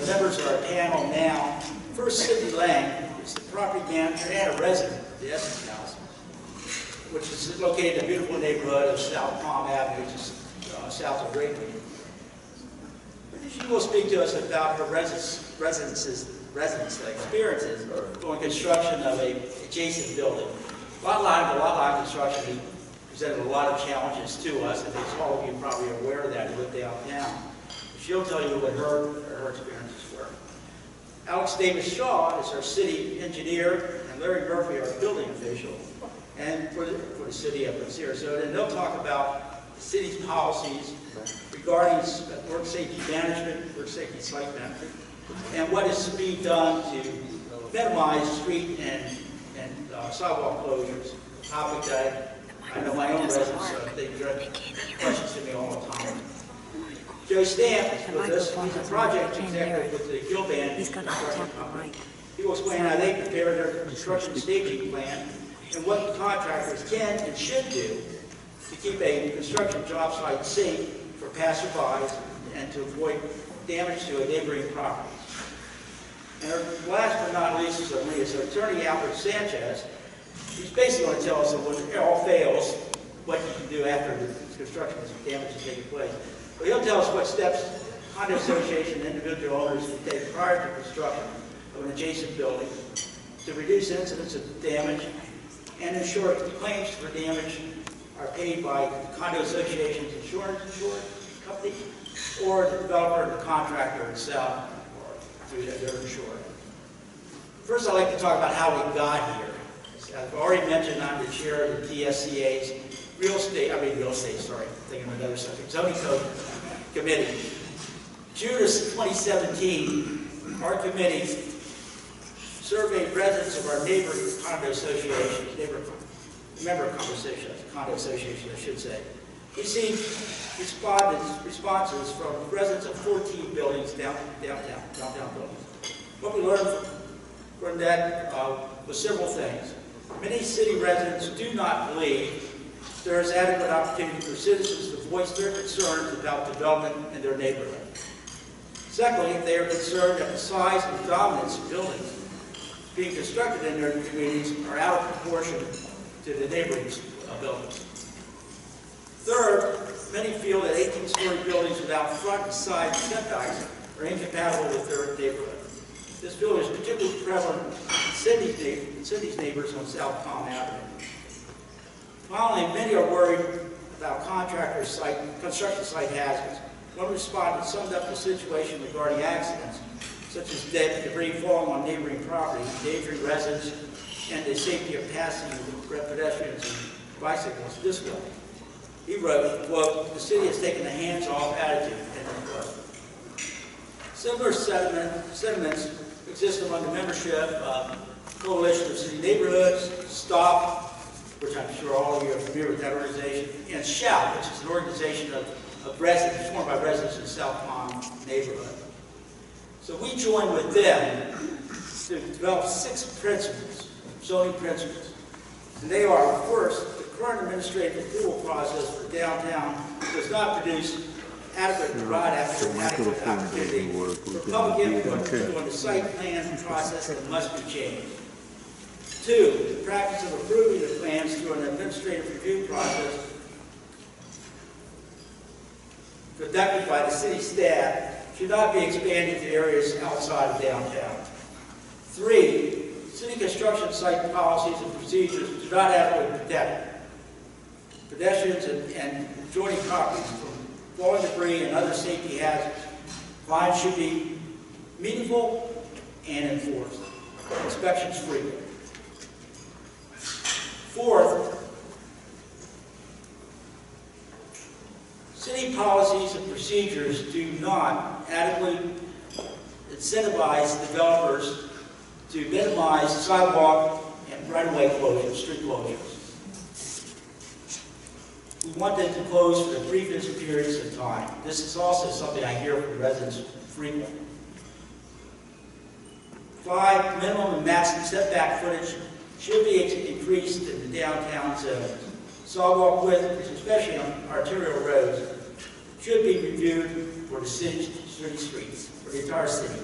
the members of our panel now. First, Sidney Lang is the property manager and a resident of the Essex House, which is located in a beautiful neighborhood of South Palm Avenue, just south of Great. She will speak to us about her residence experiences on construction of an adjacent building. Lot line construction presented a lot of challenges to us, and all of you are probably aware of that who live downtown. She'll tell you what her experiences were. Alex Davis-Shaw is our city engineer, and Larry Murphy, our building official, and for the city of Sarasota, and they'll talk about the city's policies regarding work safety management, work safety site management, and what is being done to minimize street and sidewalk closures. A topic that I know my own residents they direct questions to me all the time. Joe Stamp is with us. He's a project executive with the Gilband Construction Company. He will explain how they prepare their construction staging plan and what the contractors can and should do to keep a construction job site safe for passersby and to avoid damage to a neighboring property. And last but not least is our attorney, Albert Sanchez. He's basically going to tell us that when it all fails, what you can do after the construction damage is taking place. But he'll tell us what steps condo association and individual owners can take prior to construction of an adjacent building to reduce incidents of damage and ensure that the claims for damage are paid by the condo association's insurance company or the developer or the contractor itself or through their insurer. First, I'd like to talk about how we got here. As I've already mentioned, I'm the chair of the DSCA's thinking of another subject, zoning code committee. June of 2017, our committee surveyed residents of our neighbor condo associations, member condo association, I should say. We received responses from residents of 14 buildings downtown buildings. What we learned from that was several things. Many city residents do not believe there is adequate opportunity for citizens to voice their concerns about development in their neighborhood. Secondly, they are concerned that the size and dominance of buildings being constructed in their communities are out of proportion to the neighboring buildings. Third, many feel that 18-story buildings without front and side setbacks are incompatible with their neighborhood. This view is particularly prevalent in Sydney's neighbors on South Palm Avenue. Finally, many are worried about construction site hazards. One respondent summed up the situation regarding accidents, such as debris falling on neighboring property, endangering residents, and the safety of passing pedestrians and bicyclists this way. He wrote, quote, "The city has taken a hands-off attitude," end quote. Similar sentiments exist among the membership of Coalition of City Neighborhoods, STOP, which I'm sure all of you are familiar with that organization, and SHOUT, which is an organization of residents, formed by residents in South Palm neighborhood. So we joined with them to develop 6 principles, zoning principles. And they are, first, the current administrative approval process for downtown does not produce adequate opportunity for public input on the site plan process that must be changed. 2, the practice of approving the plans through an administrative review process conducted by the city staff should not be expanded to areas outside of downtown. 3, city construction site policies and procedures do not adequately protect pedestrians and adjoining properties from falling debris and other safety hazards. Fines should be meaningful and enforced. Inspections frequent. 4th, city policies and procedures do not adequately incentivize developers to minimize sidewalk and right-of-way closures, street closures. We want them to close for the briefest periods of time. This is also something I hear from residents frequently. 5, minimum and maximum setback footage should be increased in the downtown zone. Sidewalk width, especially on arterial roads, should be reviewed for the city streets, for the entire city.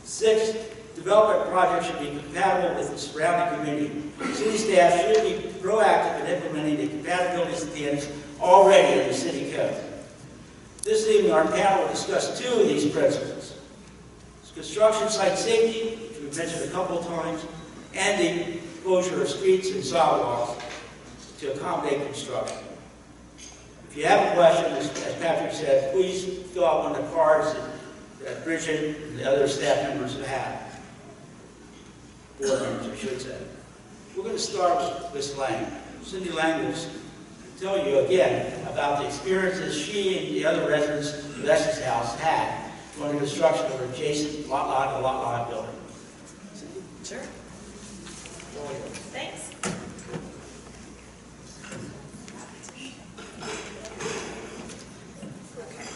6, development projects should be compatible with the surrounding community. City staff should be proactive in implementing the compatibility standards already in the city code. This evening, our panel will discuss 2 of these principles. Construction site safety, which we've mentioned a couple of times, and the closure of streets and sidewalks to accommodate construction. If you have a question, as Patrick said, please fill out one of the cards that Bridget and the other staff members have. Board members, I should say. We're going to start with Ms. Lang. Cindy Lang will tell you again about the experiences she and the other residents of Essex House had during the construction of an adjacent lot line building. Cindy? Sure. Thanks. Okay.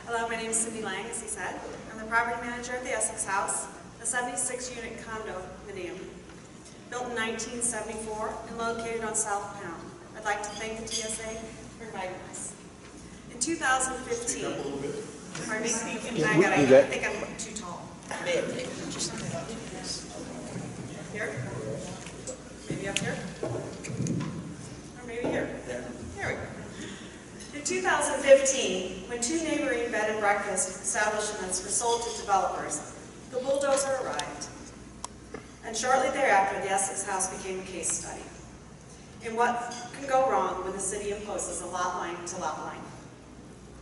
Hello, my name is Cindy Lang, as he said. I'm the property manager at the Essex House, a 76-unit condominium, built in 1974 and located on South Pound. I'd like to thank the DSCA for inviting us. In 2015, pardon me? I think I'm too tall. Here? Maybe up here? Or maybe here? There we go. In 2015, when 2 neighboring bed and breakfast establishments were sold to developers, the bulldozer arrived. And shortly thereafter, the Essex House became a case study in what can go wrong when the city imposes a lot line to lot line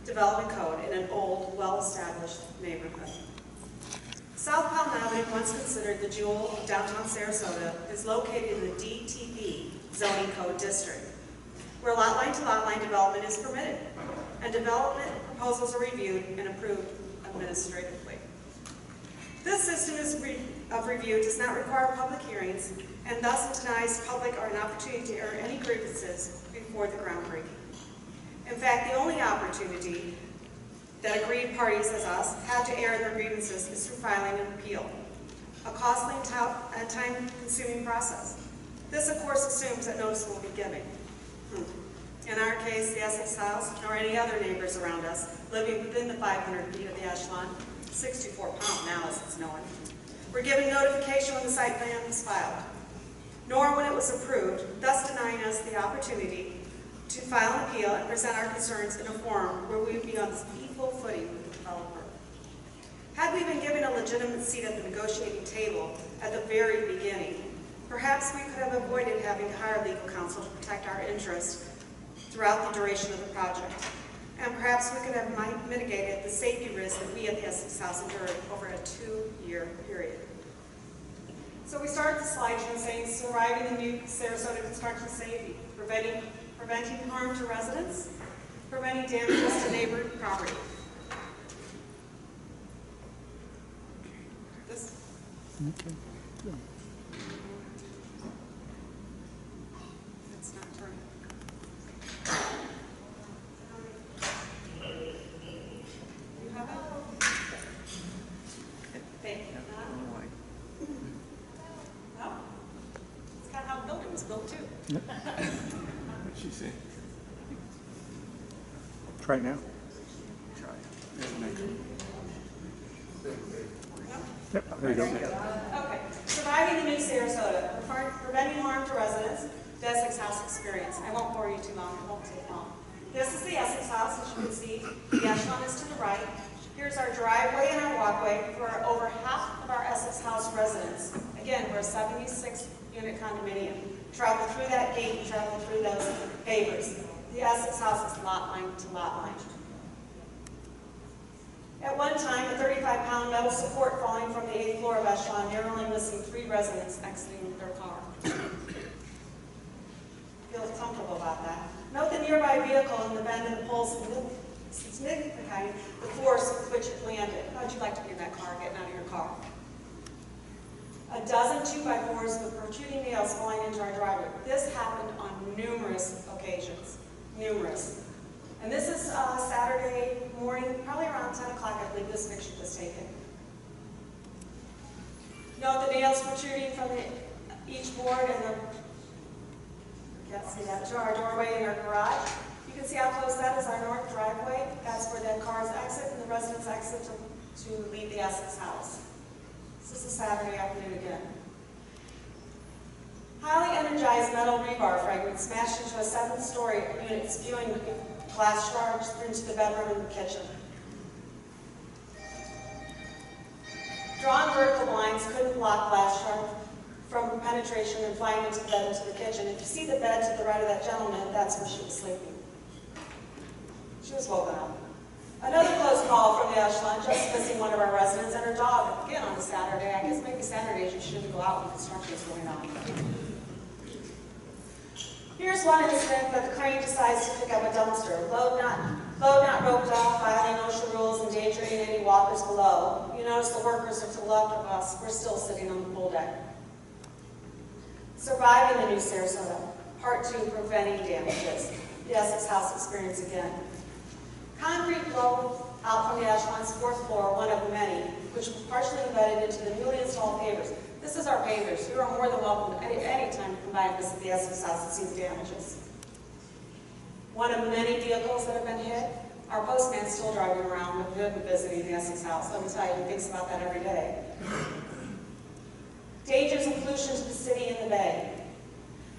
development code in an old, well-established neighborhood. South Pound Avenue, once considered the jewel of downtown Sarasota, is located in the DTB zoning code district, where lot line to lot line development is permitted, and development proposals are reviewed and approved administratively. This system of review does not require public hearings, and thus denies public an opportunity to air any grievances before the groundbreaking. In fact, the only opportunity that aggrieved parties as us have to air their grievances is through filing an appeal, a costly and time-consuming process. This, of course, assumes that notice will be given. In our case, the Essex House, nor any other neighbors around us living within the 500 feet of the echelon, 64 Pound now as it's known, were given notification when the site plan was filed, nor when it was approved, thus denying us the opportunity to file an appeal and present our concerns in a forum where we would be on equal footing with the developer. Had we been given a legitimate seat at the negotiating table at the very beginning, perhaps we could have avoided having to hire legal counsel to protect our interests throughout the duration of the project. And perhaps we could have mitigated the safety risk that we at the Essex House endured over a 2-year period. So we started the slideshow saying, surviving the new Sarasota construction safety, preventing harm to residents, preventing damages to neighboring property. This. Okay. It's not turning. You have it? Thank you. No? It's kind of how the building was built too. What'd she say? Try it now. Try it. Yep, there you go. Okay. Surviving the new Sarasota, preventing harm to residents, the Essex House experience. I won't bore you too long, it won't take long. This is the Essex House, as you can see. The echelon is to the right. Here's our driveway and our walkway for over half of our Essex House residents. Again, we're a 76-unit condominium. Travel through that gate, travel through those pavers. The Essex House is lot line to lot line. At one time, a 35-pound metal support falling from the 8th floor of echelon, narrowly missing 3 residents exiting their car. Feel comfortable about that. Note the nearby vehicle in the bend in the poles significant the force with which it landed. How'd you like to be in that car, getting out of your car? A dozen 2x4s with protruding nails falling into our driveway. This happened on numerous occasions. Numerous. And this is Saturday morning, probably around 10 o'clock, I believe this picture was taken. Note the nails protruding from each board and the Can't see that. To our doorway in our garage. You can see how close that is, our north driveway. That's where the cars exit and the residents exit to leave the Essex house. This is a Saturday afternoon again. Highly energized metal rebar fragments smashed into a 7-story unit, spewing glass shards into the bedroom and the kitchen. Drawn vertical blinds couldn't block glass shards from penetration and flying into the bed into the kitchen. If you see the bed to the right of that gentleman, that's where she was sleeping. She was woken up. Another close call from the echelon, just missing one of our residents and her dog, again on a Saturday. I guess maybe Saturdays you shouldn't go out when construction is going on. Here's one incident that the crane decides to pick up a dumpster. Load not roped off, violating OSHA rules, endangering any walkers below. You notice the workers are to the left of us. We're still sitting on the pool deck. Surviving the new Sarasota. Part 2, preventing damages. The Essex house experience again. Concrete flow out from the echelon's 4th floor, one of many, which was partially embedded into the newly installed pavers. This is our pavers. You are more than welcome at any time to come by and visit the Essex house and see the damages. One of many vehicles that have been hit. Our postman's still driving around and visiting the Essex house. Let me tell you, he thinks about that every day. Dangers and pollution to the city and the bay.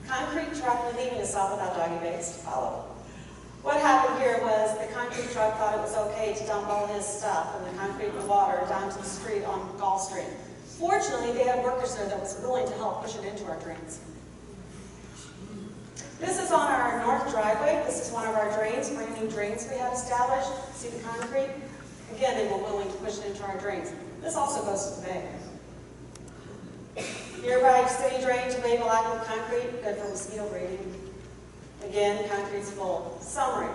Concrete truck relieving us off without doggy bags to follow. What happened here was the concrete truck thought it was okay to dump all his stuff and the concrete and water down to the street on Gulf Street. Fortunately, they had workers there that was willing to help push it into our drains. This is on our north driveway. This is one of our drains, brand new drains we had established. See the concrete? Again, they were willing to push it into our drains. This also goes to the bay. Nearby city drain to label lack of concrete, good for mosquito breeding. Again, concrete's full. Summary.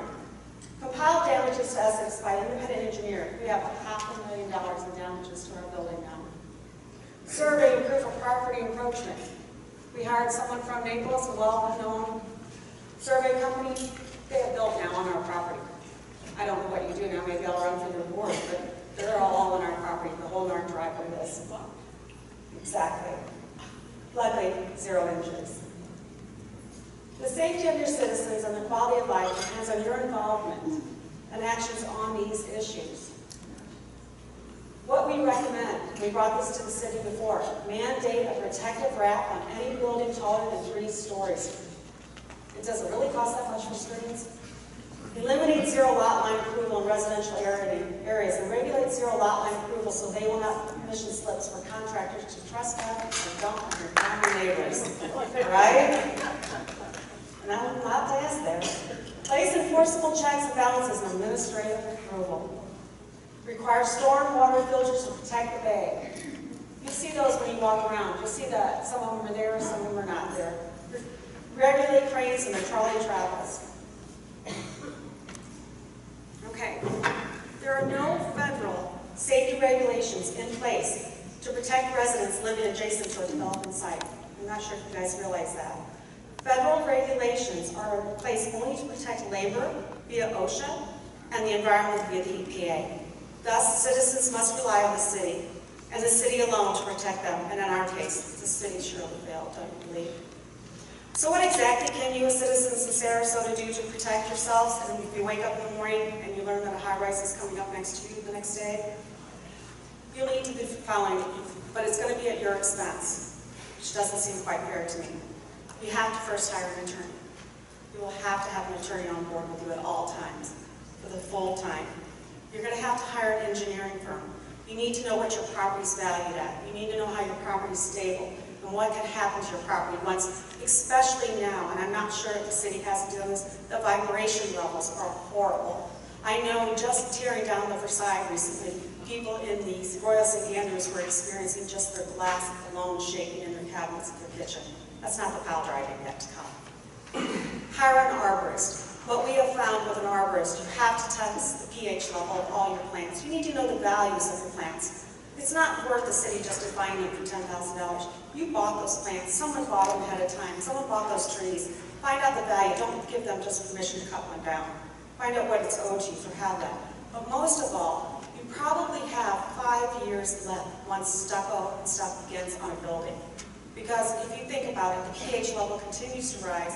Compiled damages to Essex by independent engineer. We have $500,000 in damages to our building now. Survey and proof of property encroachment. We hired someone from Naples, a well-known survey company. They have built now on our property. I don't know what you do now. Maybe I'll run for your board, but they're all on our property. The whole north driveway is. Exactly. Luckily, 0 injuries. The safety of your citizens and the quality of life depends on your involvement and actions on these issues. What we recommend, we brought this to the city before, mandate a protective wrap on any building taller than 3 stories. It doesn't really cost that much for screens. Eliminate 0 lot line approval in residential areas and regulate 0 lot line approval so they will not put permission slips for contractors to trespass or dump on your common neighbors. Right? Now, not to ask there. Place enforceable checks and balances on administrative approval. Require storm water filters to protect the bay. You see those when you walk around. You'll see that some of them are there, some of them are not there. Regulate cranes and the trolley travels. Okay. There are no federal safety regulations in place to protect residents living adjacent to a development site. I'm not sure if you guys realize that. Federal regulations are in place only to protect labor via OSHA and the environment via the EPA. Thus, citizens must rely on the city and the city alone to protect them, and in our case, the city surely failed, don't you believe? So what exactly can you as citizens of Sarasota do to protect yourselves? And if you wake up in the morning and you learn that a high-rise is coming up next to you the next day, you'll need to be following it, but it's going to be at your expense, which doesn't seem quite fair to me. You have to first hire an attorney. You will have to have an attorney on board with you at all times, for the full time. You're going to have to hire an engineering firm. You need to know what your property's valued at. You need to know how your property's stable and what can happen to your property once, especially now, and I'm not sure if the city hasn't done this, the vibration levels are horrible. I know just tearing down the Versailles recently, people in the Royal St. Andrews were experiencing just their glass alone shaking in their cabinets of their kitchen. That's not the pile driving yet to come. Hire an arborist. What we have found with an arborist, you have to test the pH level of all your plants. You need to know the values of your plants. It's not worth the city justifying them for $10,000. You bought those plants. Someone bought them ahead of time. Someone bought those trees. Find out the value. Don't give them just permission to cut one down. Find out what it's owed to you for how that. But most of all, you probably have 5 years left once stucco and stuff begins on a building. Because if you think about it, the pH level continues to rise.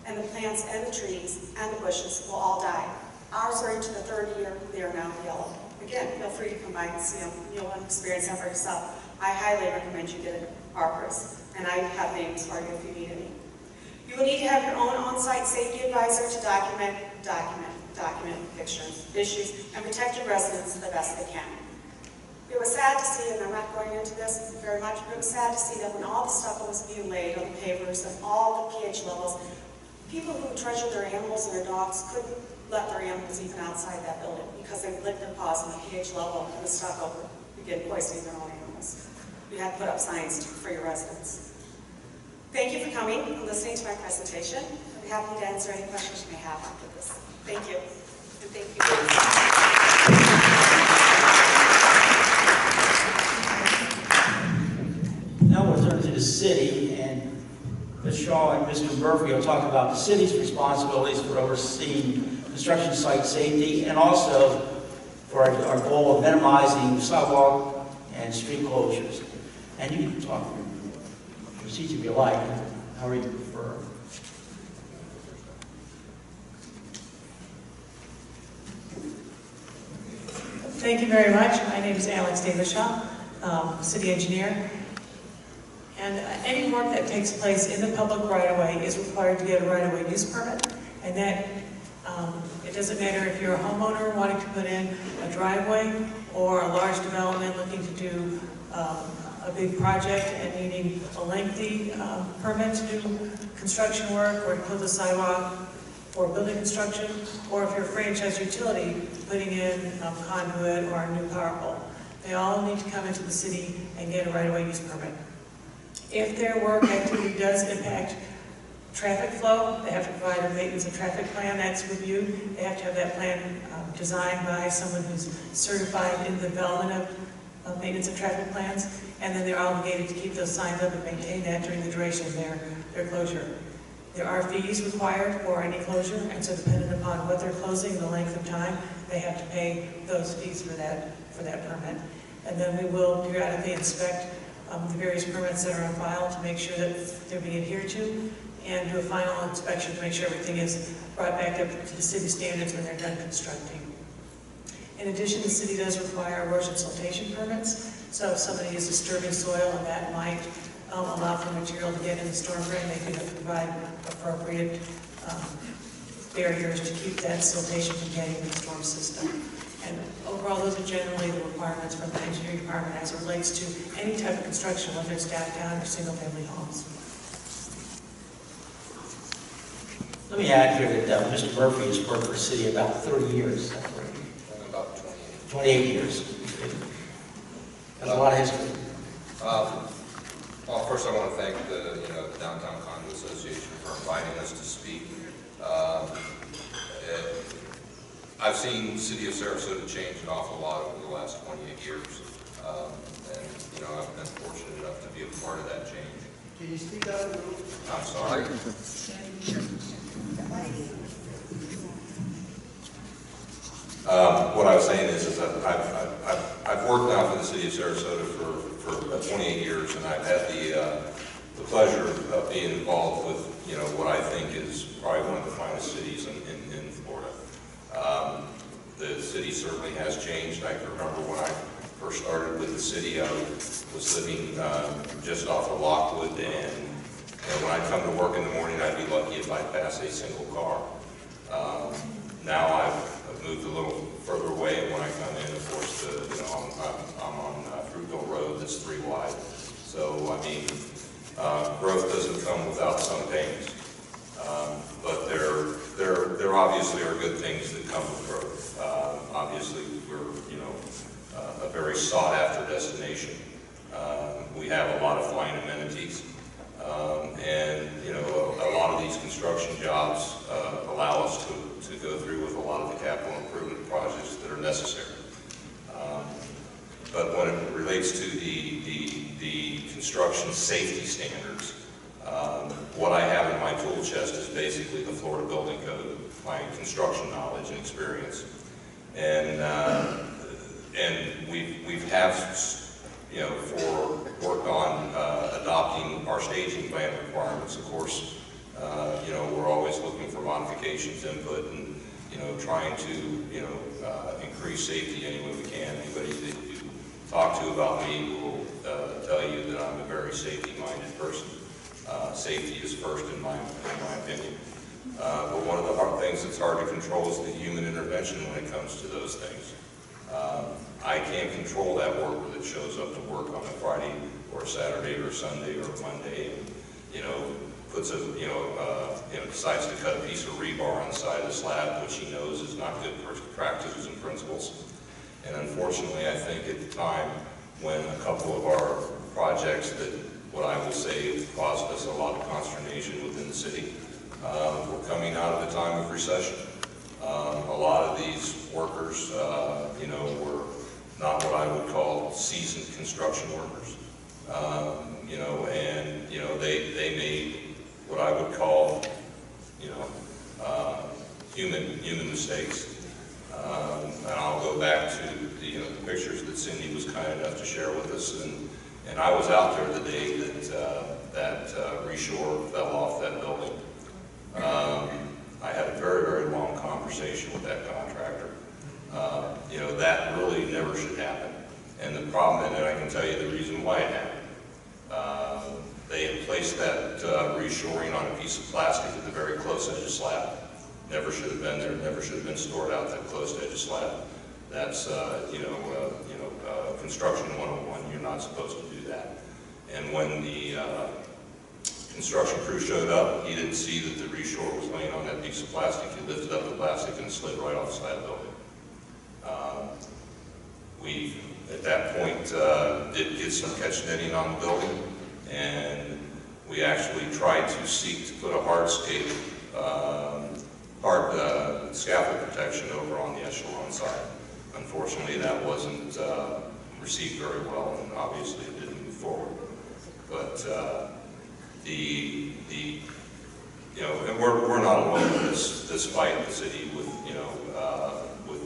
and the plants and the trees and the bushes will all die. Ours are into the third year, they are now yellow. Again, feel free to come by and see them. You'll experience them for yourself. I highly recommend you get an arborist, and I have names for you if you need any. You will need to have your own on-site safety advisor to document issues, and protect your residents the best they can. It was sad to see, and I'm not going into this very much, but it was sad to see that when all the stuff was being laid on the pavers and all the pH levels, people who treasure their animals and their dogs couldn't let their animals even outside that building because they licked their paws and the pH level and the stuff would begin poisoning their own animals. You had to put up signs for your residents. Thank you for coming and listening to my presentation. I'll be happy to answer any questions you may have after this. Thank you. And thank you. Now we'll turn to the city, and Ms. Shaw and Mr. Murphy will talk about the city's responsibilities for overseeing construction site safety and also for our goal of minimizing sidewalk and street closures. And you can talk procedure if you like, however you prefer. Thank you very much. My name is Alex Davishaw, city engineer. And any work that takes place in the public right-of-way is required to get a right-of-way use permit. And that it doesn't matter if you're a homeowner wanting to put in a driveway or a large development looking to do a big project and needing a lengthy permit to do construction work or to build a sidewalk or building construction, or if you're a franchise utility putting in conduit or a new power pole. They all need to come into the city and get a right-of-way use permit. If their work activity does impact traffic flow, they have to provide a maintenance and traffic plan that's reviewed. They have to have that plan designed by someone who's certified in the development of maintenance and traffic plans, and then they're obligated to keep those signs up and maintain that during the duration of their closure. There are fees required for any closure, and so dependent upon what they're closing, the length of time, they have to pay those fees for that permit. And then we will periodically inspect the various permits that are on file to make sure that they're being adhered to, and do a final inspection to make sure everything is brought back up to the city standards when they're done constructing. In addition, the city does require erosion siltation permits, so if somebody is disturbing soil and that might allow for material to get in the storm drain, they do have to provide appropriate barriers to keep that siltation from getting in the storm system. And overall, those are generally the requirements from the engineering department as it relates to any type of construction, whether it's downtown or single-family homes. Let me add here that Mr. Murphy has worked for the city about 30 years. About 28 years. That's a lot of history. Well, first I want to thank the Downtown Condo Association for inviting us to speak. I've seen the city of Sarasota change an awful lot over the last 28 years, and I've been fortunate enough to be a part of that change. Can you speak up a little? I'm sorry. What I was saying is that I've worked now for the city of Sarasota for 28 years, and I've had the pleasure of being involved with what I think is probably one of the finest cities in Florida. The city certainly has changed. I can remember when I first started with the city, I was living just off of Lockwood, and when I'd come to work in the morning, I'd be lucky if I'd pass a single car. Now I've moved a little further away, and when I come in, of course, I'm on Fruitville Road that's 3 wide. So, I mean, growth doesn't come without some pains. But there obviously are good things that come with growth. Obviously, we're, a very sought-after destination. We have a lot of fine amenities. And, a lot of these construction jobs allow us to go through with a lot of the capital improvement projects that are necessary. But when it relates to the construction safety standards, what I have in my tool chest is basically the Florida Building Code, my construction knowledge and experience. And we've worked on adopting our staging plan requirements. Of course, You know, we're always looking for modifications, input, and, you know, trying to, you know, increase safety any way we can. Anybody that you talk to about me will tell you that I'm a very safety-minded person. Safety is first in my opinion. But one of the hard things that's hard to control is the human intervention when it comes to those things. I can't control that worker that shows up to work on a Friday or a Saturday or a Sunday or a Monday and, you know, puts a, you know, decides to cut a piece of rebar on the side of the slab, which he knows is not good practices and principles. And unfortunately, I think at the time when a couple of our projects that, what I will say, caused us a lot of consternation within the city, we're coming out of a time of recession. A lot of these workers, you know, were not what I would call seasoned construction workers. You know, and, you know, they made what I would call, you know, human mistakes. And I'll go back to the, you know, the pictures that Cindy was kind enough to share with us. And I was out there the day that reshore fell off that building. I had a very, very long conversation with that contractor. You know, that really never should happen. And the problem, and I can tell you the reason why it happened. They had placed that reshoring on a piece of plastic at the very close edge of slab. Never should have been there, never should have been stored out that close edge of slab. That's, construction 101, you're not supposed to do that. And when the construction crew showed up, he didn't see that the reshore was laying on that piece of plastic. He lifted up the plastic and slid right off the side of the building. We, at that point, did get some catch netting on the building, and we actually tried to seek to put a hardscape, scaffold protection over on the echelon side. Unfortunately, that wasn't received very well, and obviously it didn't move forward. But you know, and we're not alone in this fight in the city with, you know, with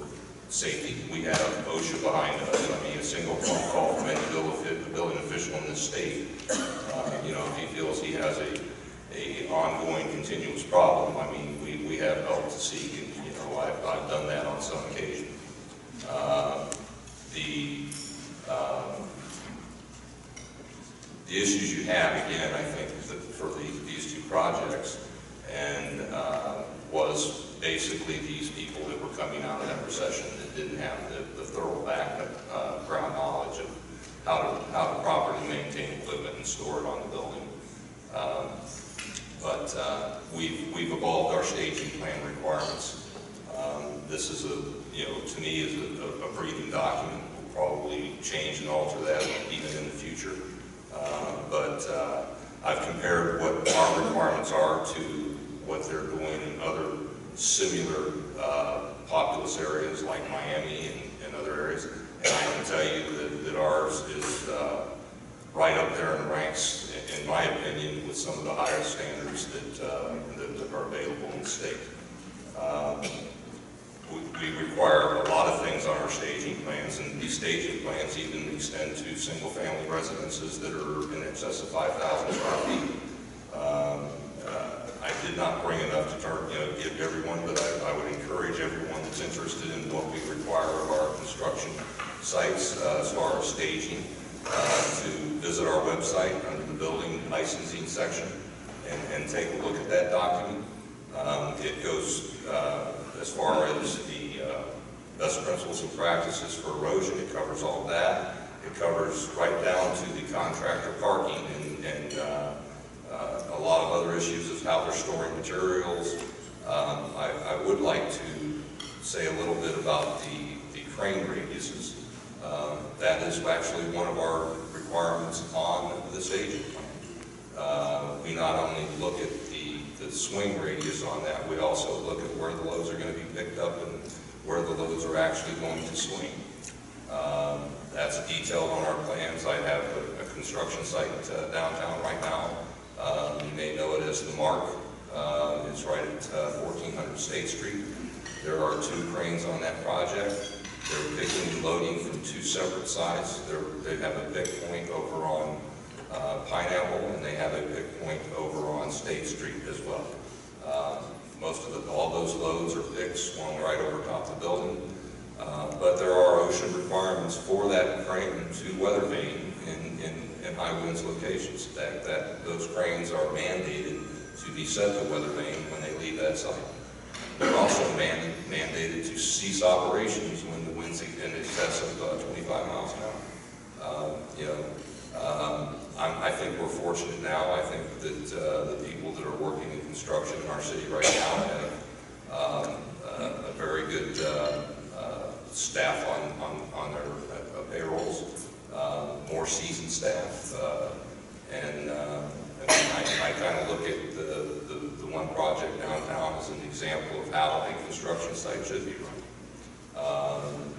safety. We have OSHA behind us. I mean, a single phone call from any building official in this state, you know, if he feels he has a ongoing continuous problem, I mean, we have help to seek, and, you know, I've done that on some occasion. The issues you have, again, I think, for these two projects, and was basically these people that were coming out of that recession that didn't have the thorough background knowledge of how to properly maintain equipment and store it on the building. But we've evolved our staging plan requirements. This is to me is a breathing document. We'll probably change and alter that even in the future. But I've compared what our requirements are to what they're doing in other similar populous areas like Miami and other areas. And I can tell you that ours is right up there in ranks, in my opinion, with some of the highest standards that are available in the state. We require a lot of things on our staging plans, and these staging plans even extend to single-family residences that are in excess of 5,000 square feet. I did not bring enough to give everyone, but I would encourage everyone that's interested in what we require of our construction sites as far as staging to visit our website under the building licensing section and take a look at that document. It goes as far as the best principles and practices for erosion. It covers all of that. It covers right down to the contractor parking and a lot of other issues of how they're storing materials. I would like to say a little bit about the crane radiuses. That is actually one of our requirements on the staging plan. We not only look at the swing radius on that, we also look at where the loads are going to be picked up and where the loads are actually going to swing. That's detailed on our plans. I have a construction site downtown right now. You may know it as the Mark. It's right at 1400 State Street. There are 2 cranes on that project. They're picking and loading from 2 separate sites. They have a big point over on Pineapple, and they have a pick point over on State Street as well. All those loads are picked, swung right over top of the building. But there are OSHA requirements for that crane to weather vane in high winds locations. Those cranes are mandated to be set to weather vane when they leave that site. They're also mandated to cease operations when the winds in excess of 25 miles an hour. I think we're fortunate now. I think that the people that are working in construction in our city right now have a very good staff on their payrolls, more seasoned staff, and I kind of look at the one project downtown as an example of how a construction site should be run.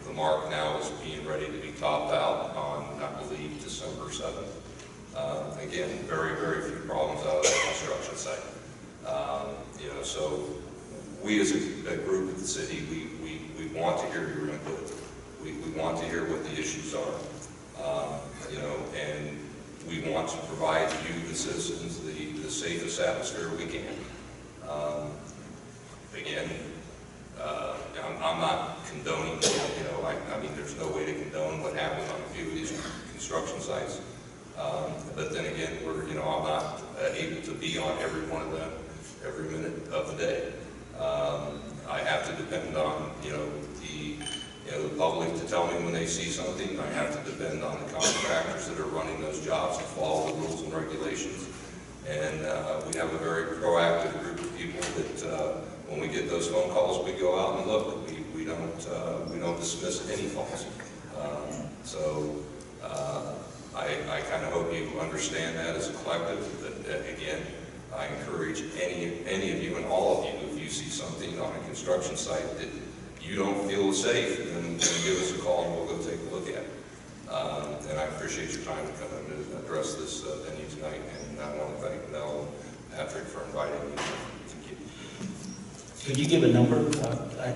The mark now is being ready to be topped out on, I believe, December 7th. Again, very, very few problems out of that construction site. So we as a group of the city, we want to hear your input. We want to hear what the issues are. And we want to provide you, the citizens, the safest atmosphere we can. Again, I'm not condoning, I mean, there's no way to condone what happened on a few of these construction sites. But then again, I'm not able to be on every one of them every minute of the day. I have to depend on, the public to tell me when they see something. I have to depend on the contractors that are running those jobs to follow the rules and regulations. And we have a very proactive group of people that when we get those phone calls, we go out and look. We don't dismiss any calls. I kind of hope you understand that as a collective. That again, I encourage any of you and all of you, if you see something on a construction site that you don't feel safe, then give us a call and we'll go take a look at it. And I appreciate your time to come and address this venue tonight. And I want to thank Mel and Patrick for inviting me. Thank you. Could you give a number,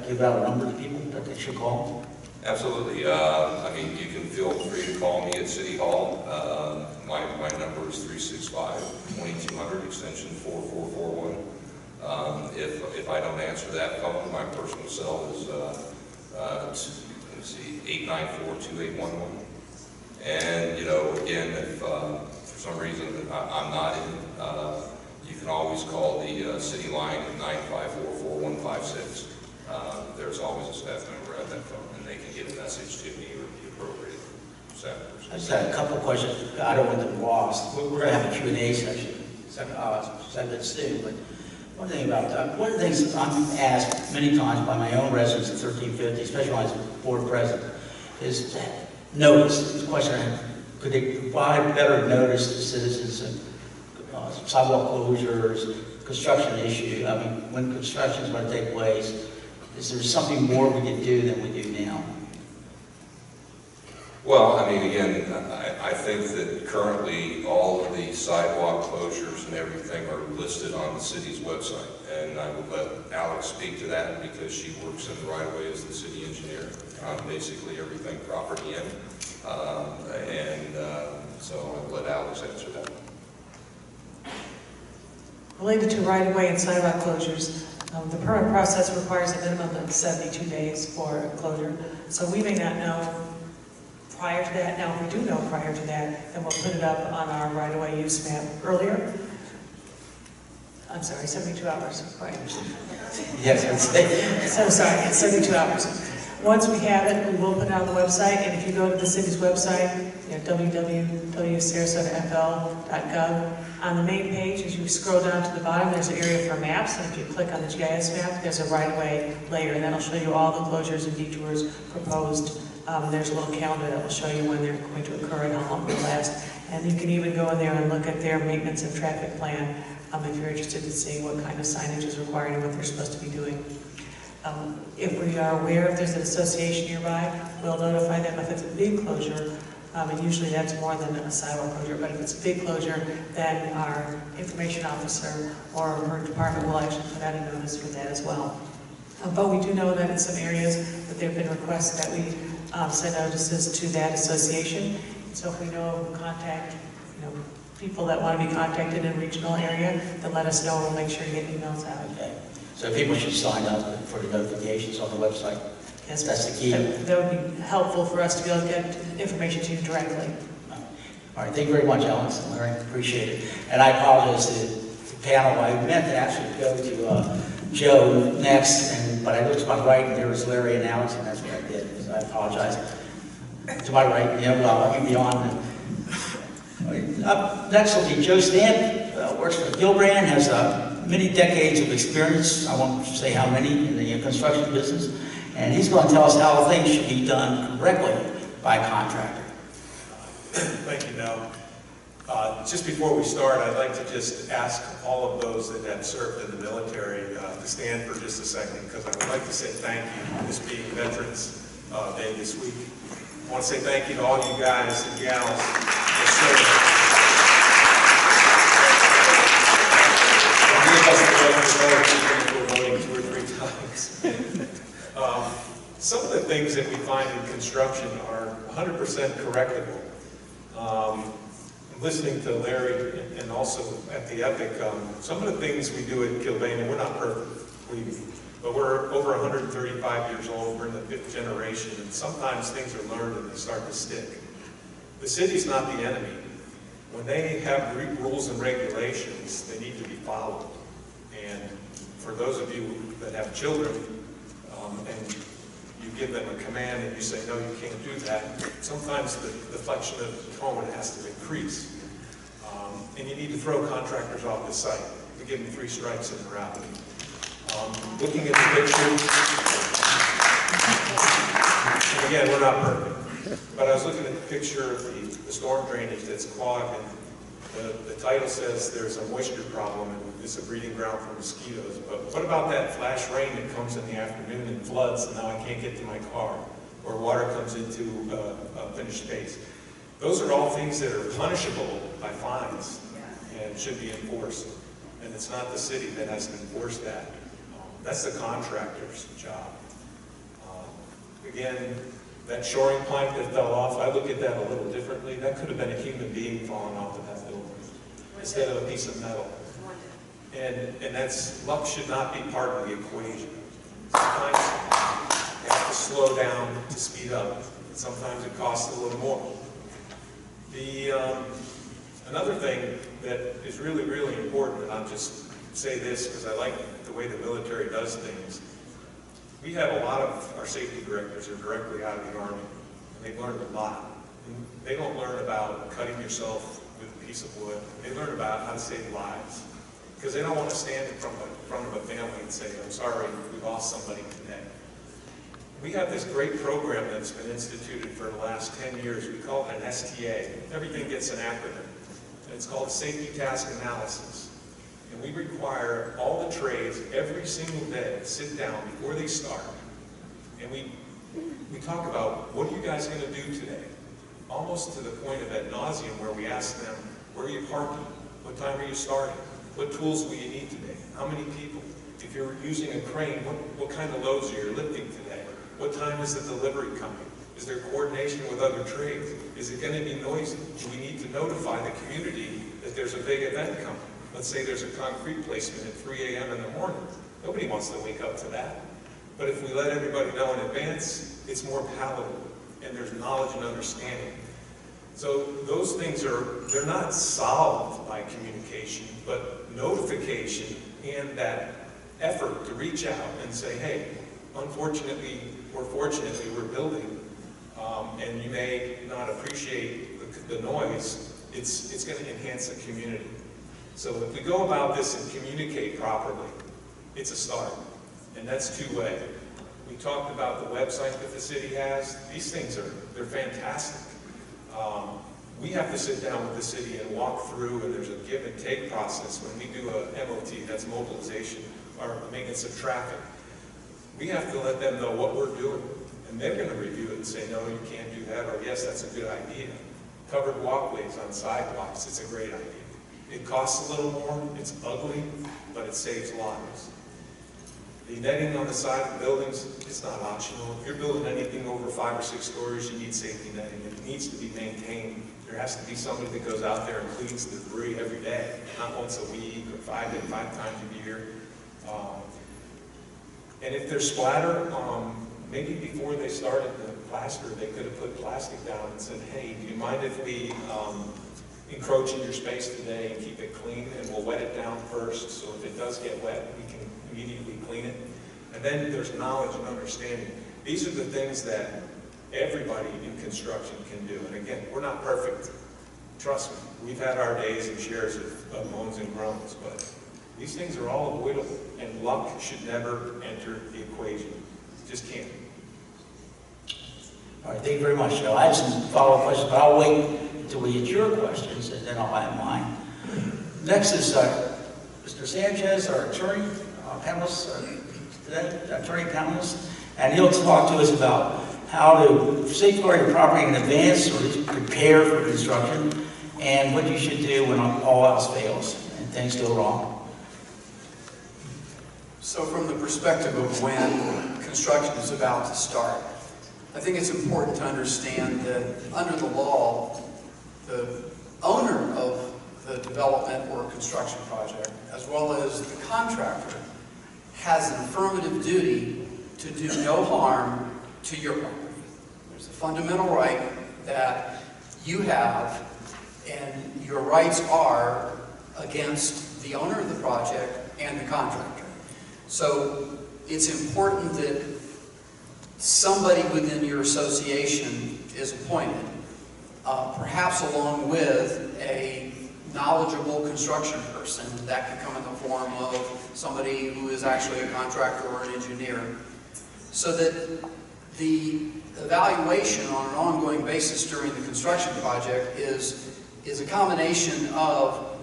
give out a number to people that they should call? Absolutely. I mean, you can feel free to call me at City Hall. My number is 365-2200, extension 4441. If I don't answer that phone, my personal cell is 894-2811. And again, if for some reason I'm not in, you can always call the city line at 954-4156. There's always a staff member at that phone, and they can get a message to me or the appropriate staff person. I just had a couple of questions. I don't want them lost. We're going to have a Q&A session soon, but one thing about that, one of the things I'm asked many times by my own residents at 1350, especially when I was board president, is notice. It's a question I have, could they provide better notice to citizens of sidewalk closures, construction issue? I mean, when construction is going to take place, is there something more we can do than we do now? Well, I mean, again, I think that currently all of the sidewalk closures and everything are listed on the city's website. And I would let Alex speak to that because she works in the right of way as the city engineer on basically everything property in. So I'll let Alex answer that. Related to right-of-way and sidewalk closures, the permit process requires a minimum of 72 days for a closure. So we may not know prior to that. Now, if we do know prior to that, then we'll put it up on our right-of-way use map earlier. I'm sorry, 72 hours, right? Yes, I'd say. So sorry, it's 72 hours. Once we have it, we will put it on the website, and if you go to the city's website, www.sarasotafl.gov, on the main page, as you scroll down to the bottom, there's an area for maps, and if you click on the GIS map, there's a right-of-way layer, and that'll show you all the closures and detours proposed. There's a little calendar that will show you when they're going to occur and how long they'll last. And you can even go in there and look at their maintenance and traffic plan if you're interested in seeing what kind of signage is required and what they're supposed to be doing. If we are aware if there's an association nearby, we'll notify them if it's a big closure. And usually that's more than a sidewalk closure, but if it's a big closure, then our information officer or her department will actually put out a notice for that as well. But we do know that in some areas that there have been requests that we send notices to that association. So if we know who contact, people that want to be contacted in a regional area, then let us know, and we'll make sure to get emails out. Okay. So people should sign up for the notifications on the website. Yes, That's the key. That would be helpful for us to be able to get information to you directly. All right, thank you very much, Alex and Larry. Appreciate it. And I apologize to the panel. I meant to actually go to Joe next, but I looked to my right and there was Larry and Alex, and that's what I did. So I apologize. To my right, yeah, well, I'll be on. Up next will be Joe Stamp, works for Gilbrand, has many decades of experience, I won't say how many, in the construction business, and he's going to tell us how things should be done correctly by a contractor. Thank you, Mel. Just before we start, I'd like to just ask all of those that have served in the military to stand for just a second, because I would like to say thank you, this being Veterans Day this week. I want to say thank you to all you guys and gals for serving. We're voting 2 or 3 times. Some of the things that we find in construction are 100% correctable. Listening to Larry and also at the Epic, some of the things we do at Gilbane, we're not perfect, but we're over 135 years old, we're in the 5th generation, and sometimes things are learned and they start to stick. The city's not the enemy. When they have rules and regulations, they need to be followed. And for those of you that have children, and you give them a command and you say, no, you can't do that, sometimes the flexion of the tone has to increase. And you need to throw contractors off the site. We give them 3 strikes and they're out. Looking at the picture, and again, we're not perfect, but I was looking at the picture of the storm drainage that's clogged, and the title says there's a moisture problem and it's a breeding ground for mosquitoes. But what about that flash rain that comes in the afternoon and floods, and now I can't get to my car, or water comes into a finished space? Those are all things that are punishable by fines and should be enforced. And it's not the city that has to enforce that. That's the contractor's job. Again, that shoring plank that fell off, I look at that a little differently. That could have been a human being falling off of that building instead of a piece of metal. And that's, luck should not be part of the equation. Sometimes you have to slow down to speed up. And sometimes it costs a little more. Another thing that is really, really important, and I'll just say this because I like the way the military does things. We have a lot of our safety directors are directly out of the Army, and they've learned a lot. And they don't learn about cutting yourself with a piece of wood. They learn about how to save lives, because they don't want to stand in front of a family and say, I'm sorry, we lost somebody today. We have this great program that's been instituted for the last 10 years. We call it an STA. Everything gets an acronym. And it's called Safety Task Analysis. And we require all the trades every single day to sit down before they start. And we talk about, what are you guys going to do today? Almost to the point of ad nauseum, where we ask them, where are you parking? What time are you starting? What tools will you need today? How many people? If you're using a crane, what kind of loads are you lifting today? What time is the delivery coming? Is there coordination with other trades? Is it going to be noisy? Do we need to notify the community that there's a big event coming? Let's say there's a concrete placement at 3 a.m. in the morning. Nobody wants to wake up to that. But if we let everybody know in advance, it's more palatable, and there's knowledge and understanding. So those things they're not solved by communication, but notification and that effort to reach out and say, hey, unfortunately, or fortunately, we're building, and you may not appreciate the noise. It's going to enhance the community. So if we go about this and communicate properly, it's a start, and that's two-way. We talked about the website that the city has. These things they're fantastic. We have to sit down with the city and walk through, and there's a give and take process when we do a MOT, that's mobilization, or maintenance of traffic. We have to let them know what we're doing, and they're going to review it and say, no, you can't do that, or yes, that's a good idea. Covered walkways on sidewalks, it's a great idea. It costs a little more, it's ugly, but it saves lives. The netting on the side of the buildings, it's not optional. If you're building anything over 5 or 6 stories, you need safety netting in It needs to be maintained. There has to be somebody that goes out there and cleans the debris every day, not once a week or five times a year. And if there's splatter, maybe before they started the plaster, they could have put plastic down and said, hey, do you mind if we encroach in your space today and keep it clean, and we'll wet it down first, so if it does get wet, we can immediately clean it. And then there's knowledge and understanding. These are the things that everybody in construction can do. And again, we're not perfect. Trust me, we've had our days and shares of moans and groans, but these things are all avoidable, and luck should never enter the equation. It just can't. All right, thank you very much, Joe. I have some follow-up questions, but I'll wait until we get your questions, and then I'll have mine. Next is Mr. Sanchez, our attorney, panelist today, attorney panelist, and he'll talk to us about how to safeguard your property in advance or just prepare for construction, and what you should do when all else fails and things go wrong. So from the perspective of when construction is about to start, I think it's important to understand that under the law, the owner of the development or construction project, as well as the contractor, has an affirmative duty to do no harm to your property. There's a fundamental right that you have, and your rights are against the owner of the project and the contractor. So it's important that somebody within your association is appointed, perhaps along with a knowledgeable construction person. That can come in the form of somebody who is actually a contractor or an engineer, so that the evaluation on an ongoing basis during the construction project is a combination of,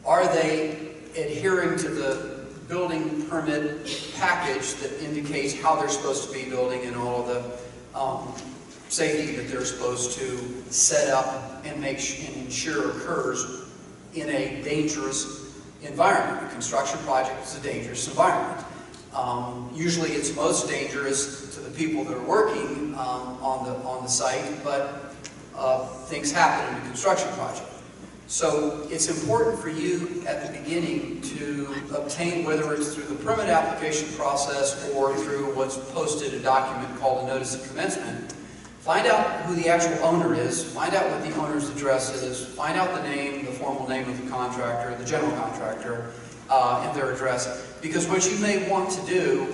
are they adhering to the building permit package that indicates how they're supposed to be building and all of the safety that they're supposed to set up and ensure occurs in a dangerous environment. A construction project is a dangerous environment. Usually it's most dangerous to the people that are working on the site, but things happen in a construction project. So it's important for you at the beginning to obtain, whether it's through the permit application process or through what's posted, a document called a notice of commencement, find out who the actual owner is, find out what the owner's address is, find out the name, the formal name of the contractor, the general contractor, and their address. Because what you may want to do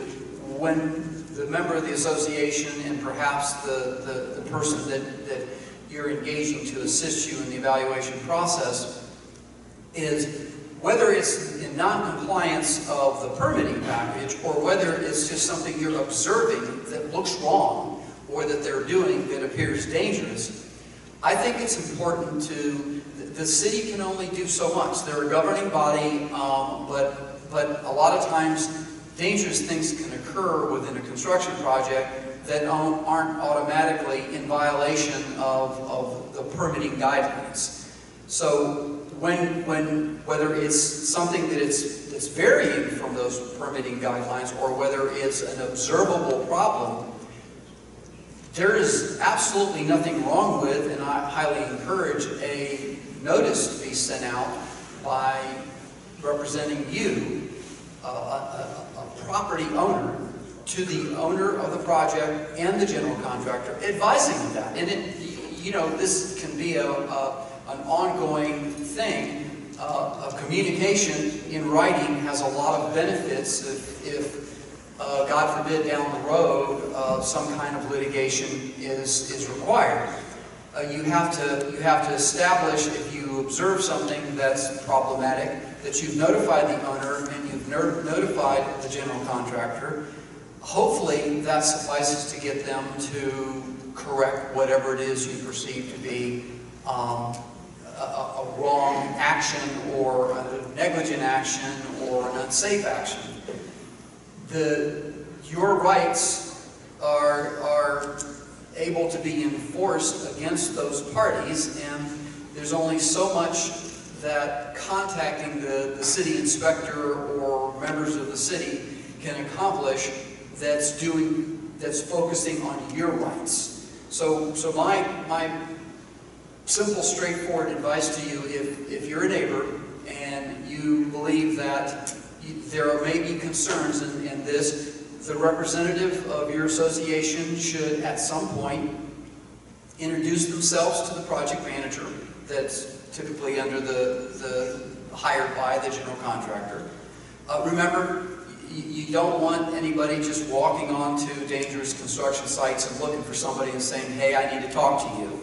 when the member of the association and perhaps the person that you're engaging to assist you in the evaluation process is, whether it's in non-compliance of the permitting package or whether it's just something you're observing that looks wrong or that they're doing that appears dangerous, I think it's important to, the city can only do so much. They're a governing body, but a lot of times dangerous things can occur within a construction project that aren't automatically in violation of the permitting guidelines. So whether it's something that's varying from those permitting guidelines or whether it's an observable problem, there is absolutely nothing wrong with, and I highly encourage, a notice to be sent out by representing you, a property owner, to the owner of the project and the general contractor, advising of that. And this can be an ongoing thing. Communication in writing has a lot of benefits if God forbid, down the road, some kind of litigation is required. You have to establish, if you observe something that's problematic, that you've notified the owner and you've notified the general contractor. Hopefully that suffices to get them to correct whatever it is you perceive to be a wrong action or a negligent action or an unsafe action. Your rights are able to be enforced against those parties, and there's only so much that contacting the city inspector or members of the city can accomplish that's focusing on your rights. So my simple, straightforward advice to you. If you're a neighbor and you believe that there may be concerns in this, the representative of your association should at some point introduce themselves to the project manager that's typically under hired by the general contractor. Remember, you don't want anybody just walking onto dangerous construction sites and looking for somebody and saying, hey, I need to talk to you.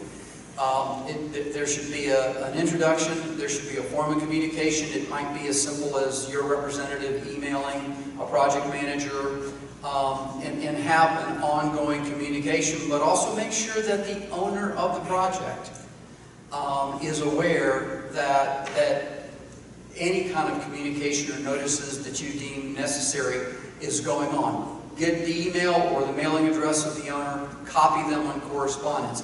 There should be an introduction, there should be a form of communication. It might be as simple as your representative emailing a project manager, and have an ongoing communication, but also make sure that the owner of the project is aware that any kind of communication or notices that you deem necessary is going on. Get the email or the mailing address of the owner, copy them on correspondence.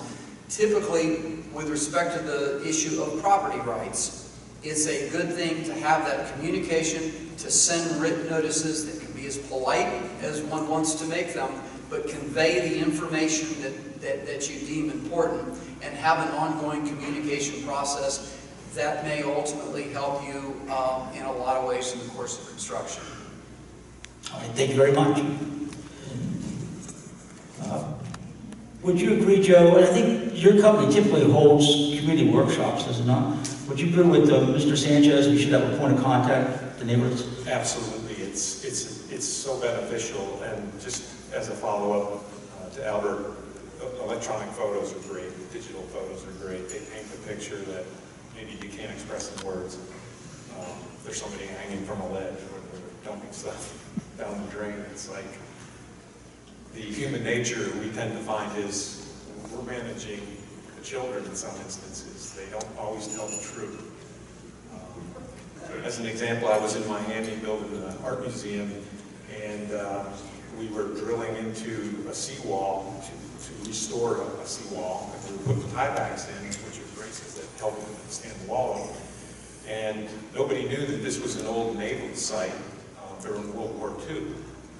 Typically, with respect to the issue of property rights, it's a good thing to have that communication, to send written notices that can be as polite as one wants to make them, but convey the information that you deem important, and have an ongoing communication process that may ultimately help you in a lot of ways in the course of construction. All right, thank you very much. Would you agree, Joe, and I think your company typically holds community workshops, does it not? Would you agree with Mr. Sanchez, we should have a point of contact, the neighborhoods? Absolutely, it's so beneficial, and just as a follow-up to Albert, electronic photos are great, digital photos are great. They paint the picture that maybe you can't express in words. There's somebody hanging from a ledge or they're dumping stuff down the drain. It's like the human nature we tend to find is we're managing the children in some instances. They don't always tell the truth. As an example, I was in Miami building an art museum, and we were drilling into a seawall to restore a seawall. And we put tiebacks in, which are braces that help it stand the wall. And nobody knew that this was an old naval site during World War II.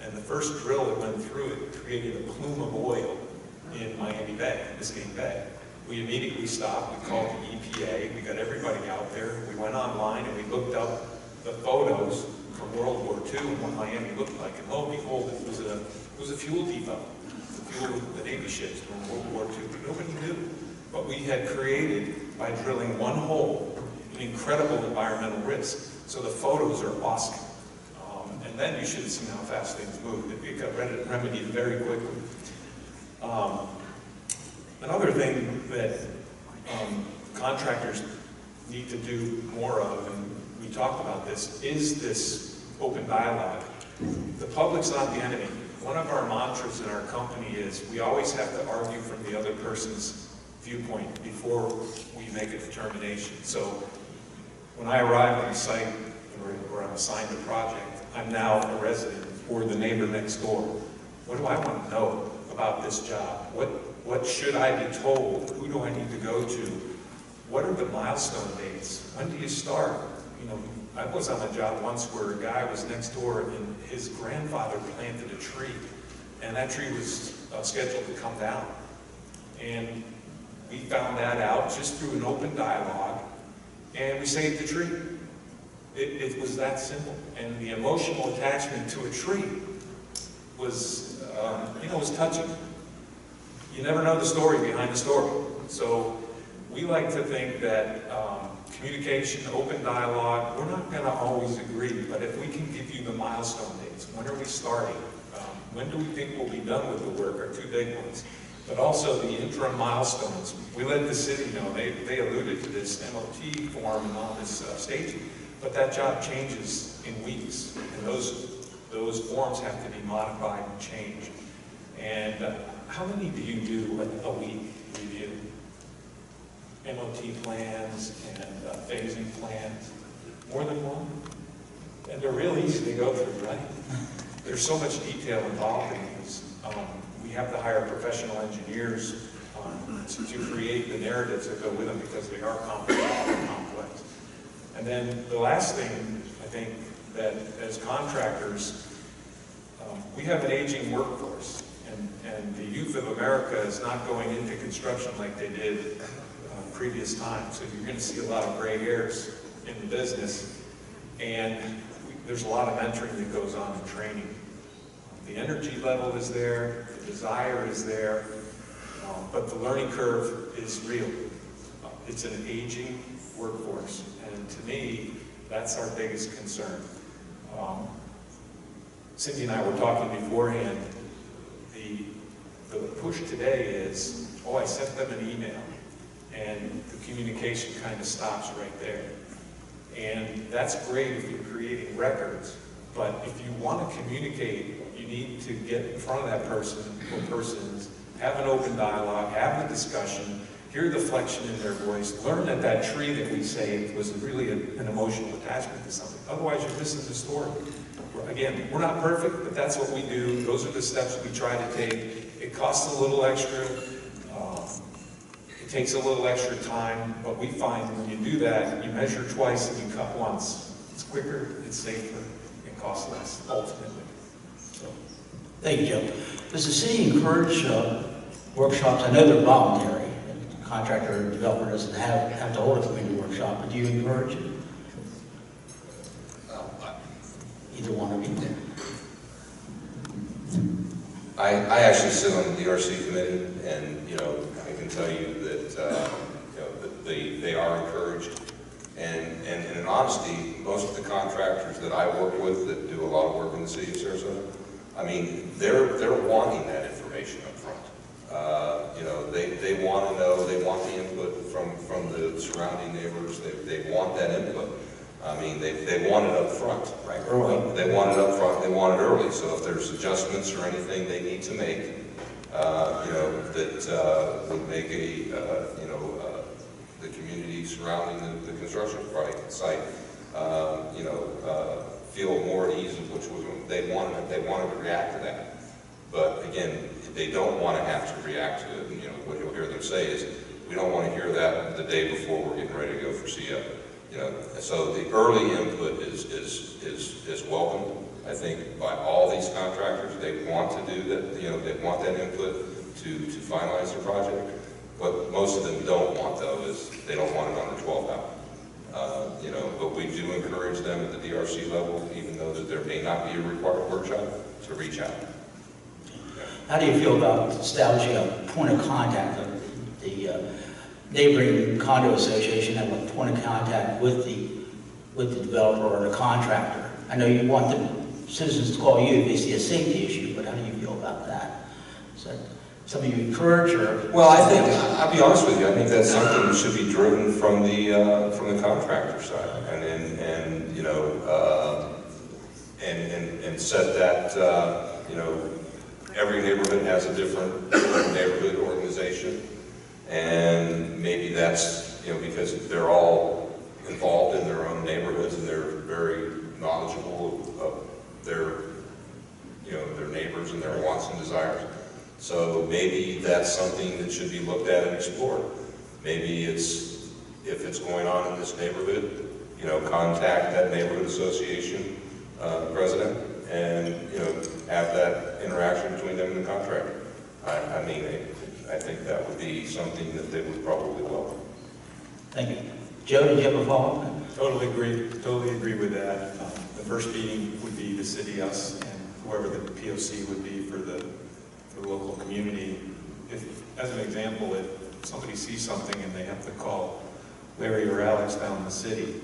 And the first drill that went through it created a plume of oil in Miami Bay, Biscayne Bay. We immediately stopped, we called the EPA, we got everybody out there, we went online and we looked up the photos from World War II and what Miami looked like. And lo and behold, it was a fuel depot, the fuel of the Navy ships during World War II. But nobody knew what we had created by drilling one hole, an incredible environmental risk. So the photos are awesome. And then you should have seen how fast things moved. It got remedied very quickly. Another thing that contractors need to do more of, and we talked about this, is this open dialogue. The public's not the enemy. One of our mantras in our company is we always have to argue from the other person's viewpoint before we make a determination. So when I arrive on a site where I'm assigned a project, I'm now a resident or the neighbor next door. What do I want to know about this job? What should I be told? Who do I need to go to? What are the milestone dates? When do you start? You know, I was on a job once where a guy was next door and his grandfather planted a tree, and that tree was scheduled to come down. And we found that out just through an open dialogue, and we saved the tree. It was that simple. And the emotional attachment to a tree was, was touching. You never know the story behind the story. So we like to think that communication, open dialogue, we're not going to always agree, but if we can give you the milestone dates, when are we starting? When do we think we'll be done with the work, are two big ones. But also the interim milestones. We let the city know, they alluded to this MOT form and all this staging, but that job changes in weeks, and those forms have to be modified and changed. And how many do you do a week review? MOT plans and phasing plans? More than one? And they're real easy to go through, right? There's so much detail involved in these. We have to hire professional engineers to create the narratives that go with them because they are complex. And then the last thing, I think, that as contractors, we have an aging workforce, and the youth of America is not going into construction like they did previous time. So you're going to see a lot of gray hairs in the business, and there's a lot of mentoring that goes on in training. The energy level is there, the desire is there, but the learning curve is real. It's an aging workforce, and to me, that's our biggest concern. Cindy and I were talking beforehand. The push today is, oh, I sent them an email, and the communication kind of stops right there. And that's great if you're creating records, but if you want to communicate, you need to get in front of that person or persons, have an open dialogue, have the discussion, hear the flexion in their voice, learn that that tree that we saved was really an emotional attachment to something. Otherwise, you're missing the story. Again, we're not perfect, but that's what we do. Those are the steps we try to take. It costs a little extra. It takes a little extra time, but we find when you do that, you measure twice and you cut once. It's quicker, it's safer, it costs less, ultimately. So. Thank you, Joe. Does the city encourage workshops? I know they're voluntary. The contractor or developer doesn't have to hold a community workshop, but do you encourage it? Either one of you. I actually sit on the DRC committee, and, you know, I can tell you that, you know, that they are encouraged. And in honesty, most of the contractors that I work with that do a lot of work in the city of Sarasota, I mean, they're wanting that information up front. You know, they want to know, they want the input from the surrounding neighbors, they want that input. I mean, they want it up front. Right, early. They want it up front, they want it early, so if there's adjustments or anything they need to make, you know, that would make a, you know, the community surrounding the construction site, you know, feel more at ease with which they wanted to react to that. But again, they don't want to have to react to it. And, you know, what you'll hear them say is, we don't want to hear that the day before we're getting ready to go for CO. You know, so the early input is welcome. I think by all these contractors, they want to do that. You know, they want that input to finalize their project. What most of them don't want, though, is they don't want it on the 12th hour. You know, but we do encourage them at the DRC level, even though that there may not be a required workshop, to reach out. How do you feel about establishing a point of contact? The neighboring condo association have a point of contact with the developer or the contractor. I know you want the citizens to call you if they see a safety issue, but how do you feel about that? Is that something you encourage, or? Well, I think, I'll be honest with you, I think that's something that should be driven from the contractor side, and you know, and set that, you know, every neighborhood has a different neighborhood organization, and maybe that's, you know, because they're all involved in their own neighborhoods and they're very knowledgeable of their, you know, their neighbors and their wants and desires. So maybe that's something that should be looked at and explored. Maybe it's, if it's going on in this neighborhood, you know, contact that neighborhood association president and, you know, have that interaction between them and the contractor. I mean, I think that would be something that they would probably welcome. Thank you. Joe, did you have a follow-up? Totally agree with that. The first meeting would be the city, us, and whoever the POC would be for the local community. If, as an example, if somebody sees something and they have to call Larry or Alex down in the city,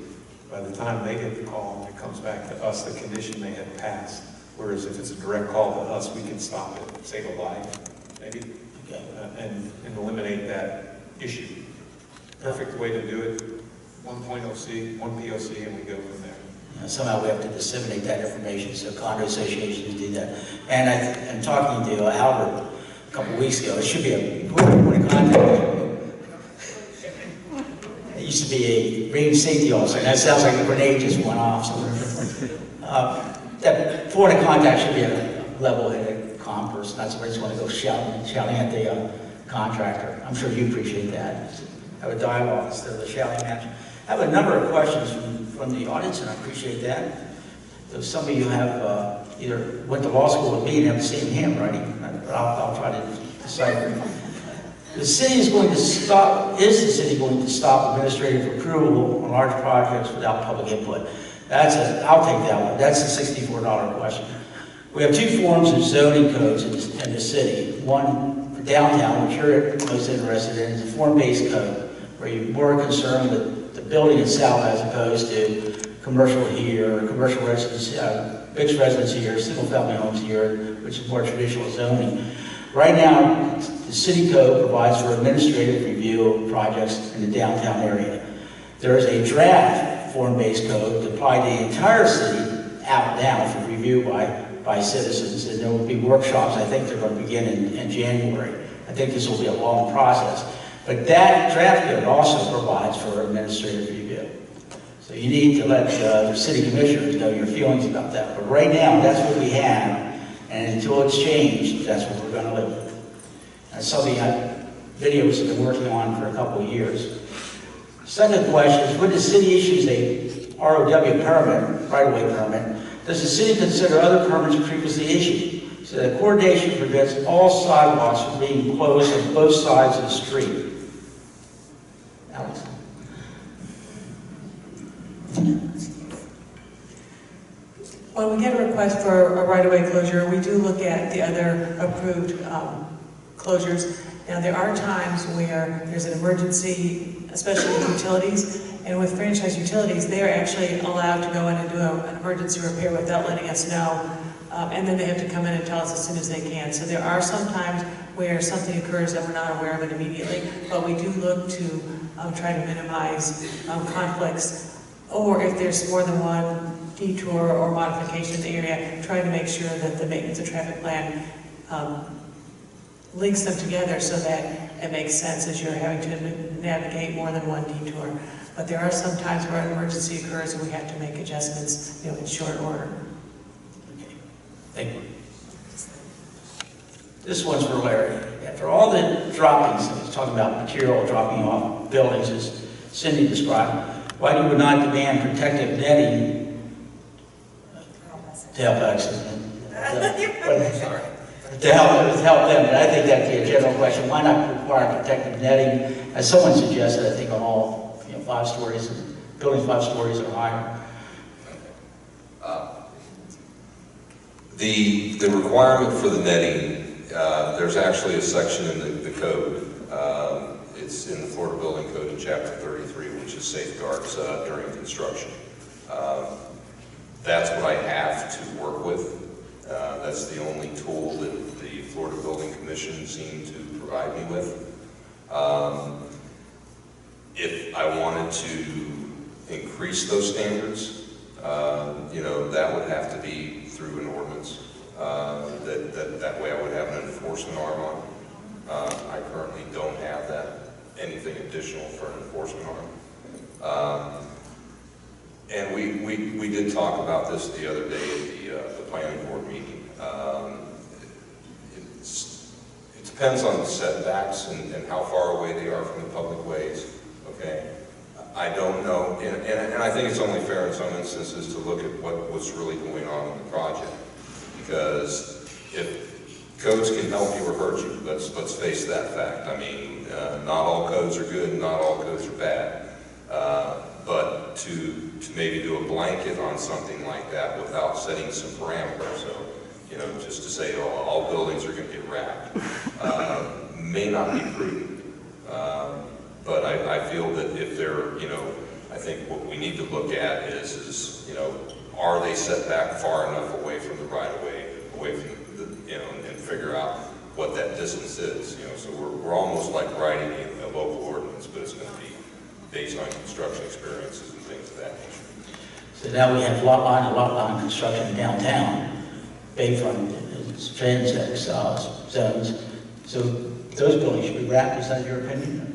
by the time they get the call, it comes back to us, the condition they had passed. Whereas if it's a direct call to us, we can stop it, save a life, maybe, Okay. and eliminate that issue. Perfect way to do it. One point OC, one POC, and we go from there. You know, somehow we have to disseminate that information, so condo associations do that. And I'm talking to Albert a couple of weeks ago. It should be a point of contact. It used to be a range safety officer. That sounds like a grenade just went off. So, that point of contact should be a level-headed, calm person, not somebody who's going to go shouting at the contractor. I'm sure you appreciate that. Have a dialogue instead of the shouting match. I have a number of questions from the audience, and I appreciate that. If some of you have either went to law school with me and have the same handwriting, but I'll try to decipher. The city is going to stop, is the city going to stop administrative approval on large projects without public input? I'll take that one. That's a $64 question. We have two forms of zoning codes in the city. One for downtown, which you're most interested in, is a form-based code, where you're more concerned with the building itself as opposed to commercial here, or commercial residence, mixed residence here, single-family homes here, which is more traditional zoning. Right now, the city code provides for administrative review of projects in the downtown area. There is a draft form-based code to apply to the entire city out now for review by citizens, and there will be workshops. I think they're going to begin in January. I think this will be a long process. But that draft code also provides for administrative review. So you need to let the city commissioners know your feelings about that. But right now, that's what we have, and until it's changed, that's what we're going to live with. That's something videos have been working on for a couple of years. Second question is, when the city issues a ROW permit, right-of-way permit, does the city consider other permits previously issued so that coordination prevents all sidewalks from being closed on both sides of the street? Alex? When we get a request for a right-of-way closure, we do look at the other approved closures. Now, there are times where there's an emergency, especially with utilities, and with franchise utilities, they are actually allowed to go in and do an emergency repair without letting us know, and then they have to come in and tell us as soon as they can. So there are some times where something occurs and we're not aware of it immediately, but we do look to try to minimize conflicts, or if there's more than one detour or modification in the area, trying to make sure that the maintenance and traffic plan links them together so that it makes sense as you're having to navigate more than one detour. But there are some times where an emergency occurs and we have to make adjustments, in short order. Okay, thank you. This one's for Larry. After all the droppings, I was talking about material dropping off buildings, as Cindy described, why do we not demand protective netting to help accidents? Sorry. To help them, but I think that'd be a general question. Why not require protective netting, as someone suggested, I think, on all 5 stories, buildings 5 stories or higher? The requirement for the netting, there's actually a section in the code. It's in the Florida Building Code in Chapter 33, which is safeguards during construction. That's what I have to work with. That's the only tool that the Florida Building Commission seemed to provide me with. If I wanted to increase those standards, that would have to be through an ordinance. That way I would have an enforcement arm on it. I currently don't have anything additional for an enforcement arm. And we did talk about this the other day at the planning board meeting. It depends on the setbacks and how far away they are from the public ways, okay? I don't know, and I think it's only fair in some instances to look at what's really going on in the project. Because if codes can help you or hurt you, let's face that fact. I mean, not all codes are good, not all codes are bad. But to maybe do a blanket on something like that without setting some parameters, so, just to say, oh, all buildings are going to get wrapped, may not be prudent. But I feel that if they're, I think what we need to look at is are they set back far enough away from the right-of-way, away from and figure out what that distance is. So we're almost like writing a local ordinance, but it's going to be based on construction experiences and things of that nature. So now we have lot line construction downtown, bayfront, transit zones. So those buildings should be wrapped. Is that your opinion?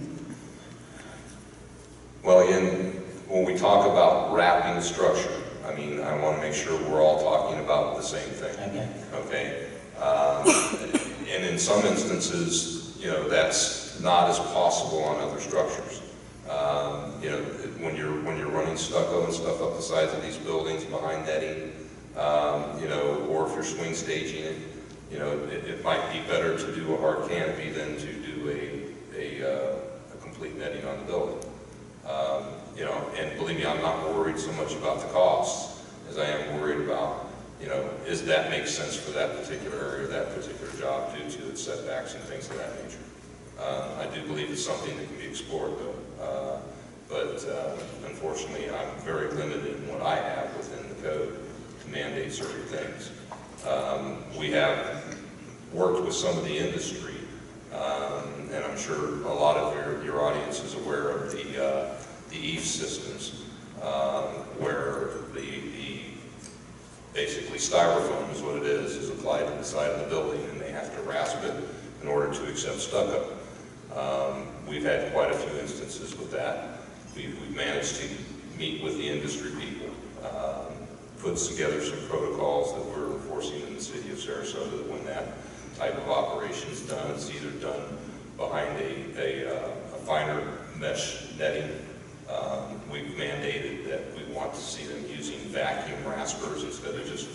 Well, again, when we talk about wrapping structure, I mean, I want to make sure we're all talking about the same thing. Okay. And in some instances, that's not as possible on other structures. When you're running stucco and stuff up the sides of these buildings behind netting, or if you're swing staging it, it might be better to do a hard canopy than to do a netting on the building. You know, and believe me, I'm not worried so much about the costs as I am worried about, you know, does that make sense for that particular area, that particular job due to its setbacks and things of that nature. I do believe it's something that can be explored though, but unfortunately I'm very limited in what I have within the code to mandate certain things. We have worked with some of the industry, and I'm sure a lot of your audience is aware of the eave systems, where the basically styrofoam is what it is applied to the side of the building, and they have to rasp it in order to accept stucco. We've had quite a few instances with that. We've managed to meet with the industry people, put together some protocols that we're enforcing in the city of Sarasota, that when that type of operation is done, it's either done behind a finer mesh netting. We've mandated that we want to see them using vacuum raspers instead of just,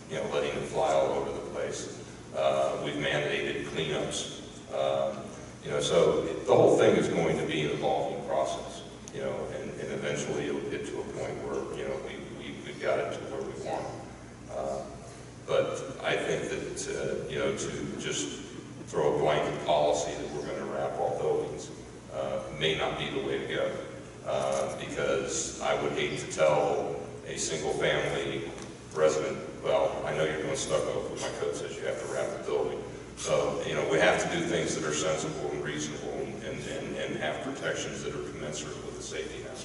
you know, letting them fly all over the place. We've mandated cleanups. You know, so the whole thing is going to be an evolving process, you know, and eventually it'll get to a point where, you know, we've got it to where we want it. But I think that, you know, to just throw a blanket policy that we're going to wrap all buildings may not be the way to go. Because I would hate to tell a single family resident, well, I know you're doing stucco, but my code says you have to wrap the building. So, you know, we have to do things that are sensible and reasonable and have protections that are commensurate with the safety net.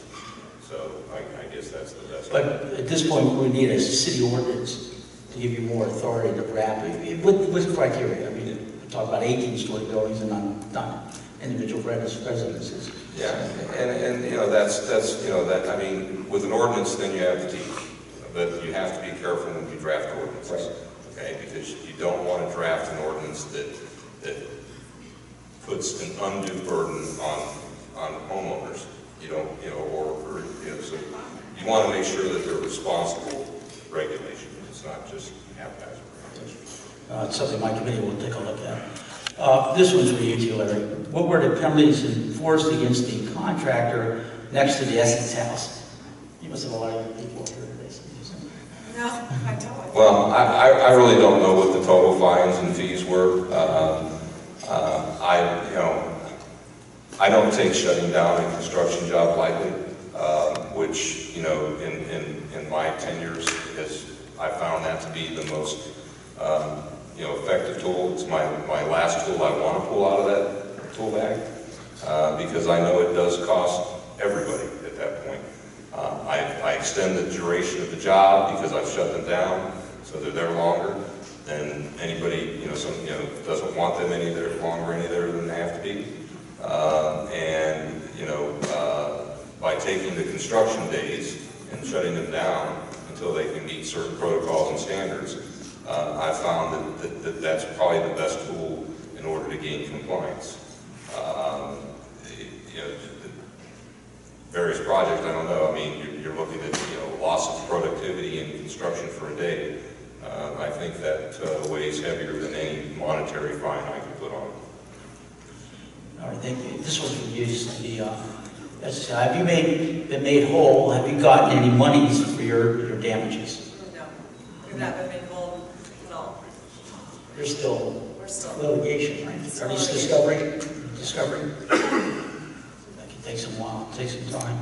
So I guess that's the best. But at this point, we need a city ordinance to give you more authority to wrap it. With criteria, I mean, we talk about 18-story buildings and not individual residences. Yeah, and you know, that's you know, that, I mean, with an ordinance, then you have to teach. But you have to be careful when you draft ordinances. Right. Okay, because you don't want to draft an ordinance that puts an undue burden on homeowners. You don't, you know, or you know, so you want to make sure that they're responsible regulation. It's not just haphazard regulation. It's something my committee will take a look at. This one's for you too, Larry. What were the penalties enforced against the contractor next to the Essex house? You must have a lot of people here today. No, I don't. Well, I really don't know what the total fines and fees were. You know, I don't take shutting down a construction job lightly, which, you know, in my tenures, I found that to be the most, you know, effective tool. It's my last tool I want to pull out of that tool bag, because I know it does cost everybody at that point. I extend the duration of the job because I've shut them down, so they're there longer than anybody, you know, doesn't want them any there than they have to be. And, you know, by taking the construction days and shutting them down until they can meet certain protocols and standards, I found that that's probably the best tool in order to gain compliance. You know, various projects, I don't know, I mean, you're looking at, you know, loss of productivity in construction for a day. I think that weighs heavier than any monetary fine I can put on. All right, thank you. This was for you, have you been made whole? Have you gotten any monies for your damages? No, we've not been made whole at all. We're still litigation, right? Still Are these discovery? That can take some while, take some time.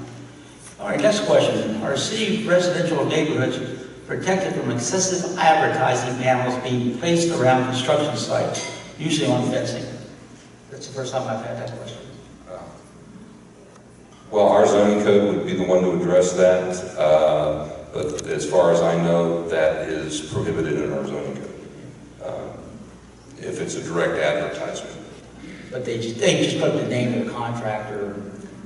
All right, next question. Are city residential neighborhoods protected from excessive advertising panels being placed around construction sites, usually on fencing? That's the first time I've had that question. Well, our zoning code would be the one to address that, but as far as I know, that is prohibited in our zoning code. If it's a direct advertisement. But they just put the name of the contractor.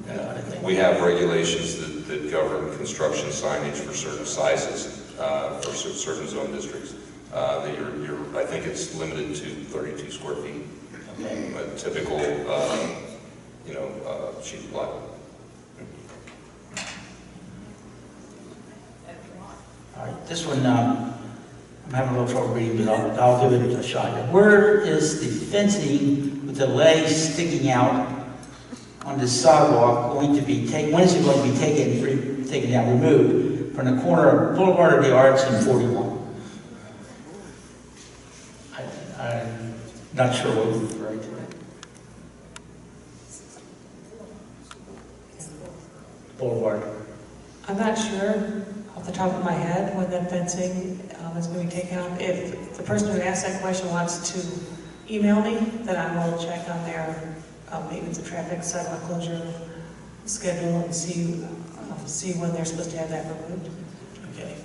I think. We have regulations that govern construction signage for certain sizes, for certain zone districts. I think it's limited to 32 square feet. Okay. A typical, you know, sheet of plywood. All right, this one, I'm having a little trouble reading, but I'll give it a shot here. Where is the fencing with the legs sticking out on the sidewalk going to be taken, when is it going to be taken down, removed from the corner of Boulevard of the Arts and 41? I'm not sure what you're referring to. Boulevard. I'm not sure off the top of my head when that fencing is going to be taken out. If the person who asked that question wants to email me, then I will check on their maintenance of traffic sidewalk closure schedule and see when they're supposed to have that removed. Okay.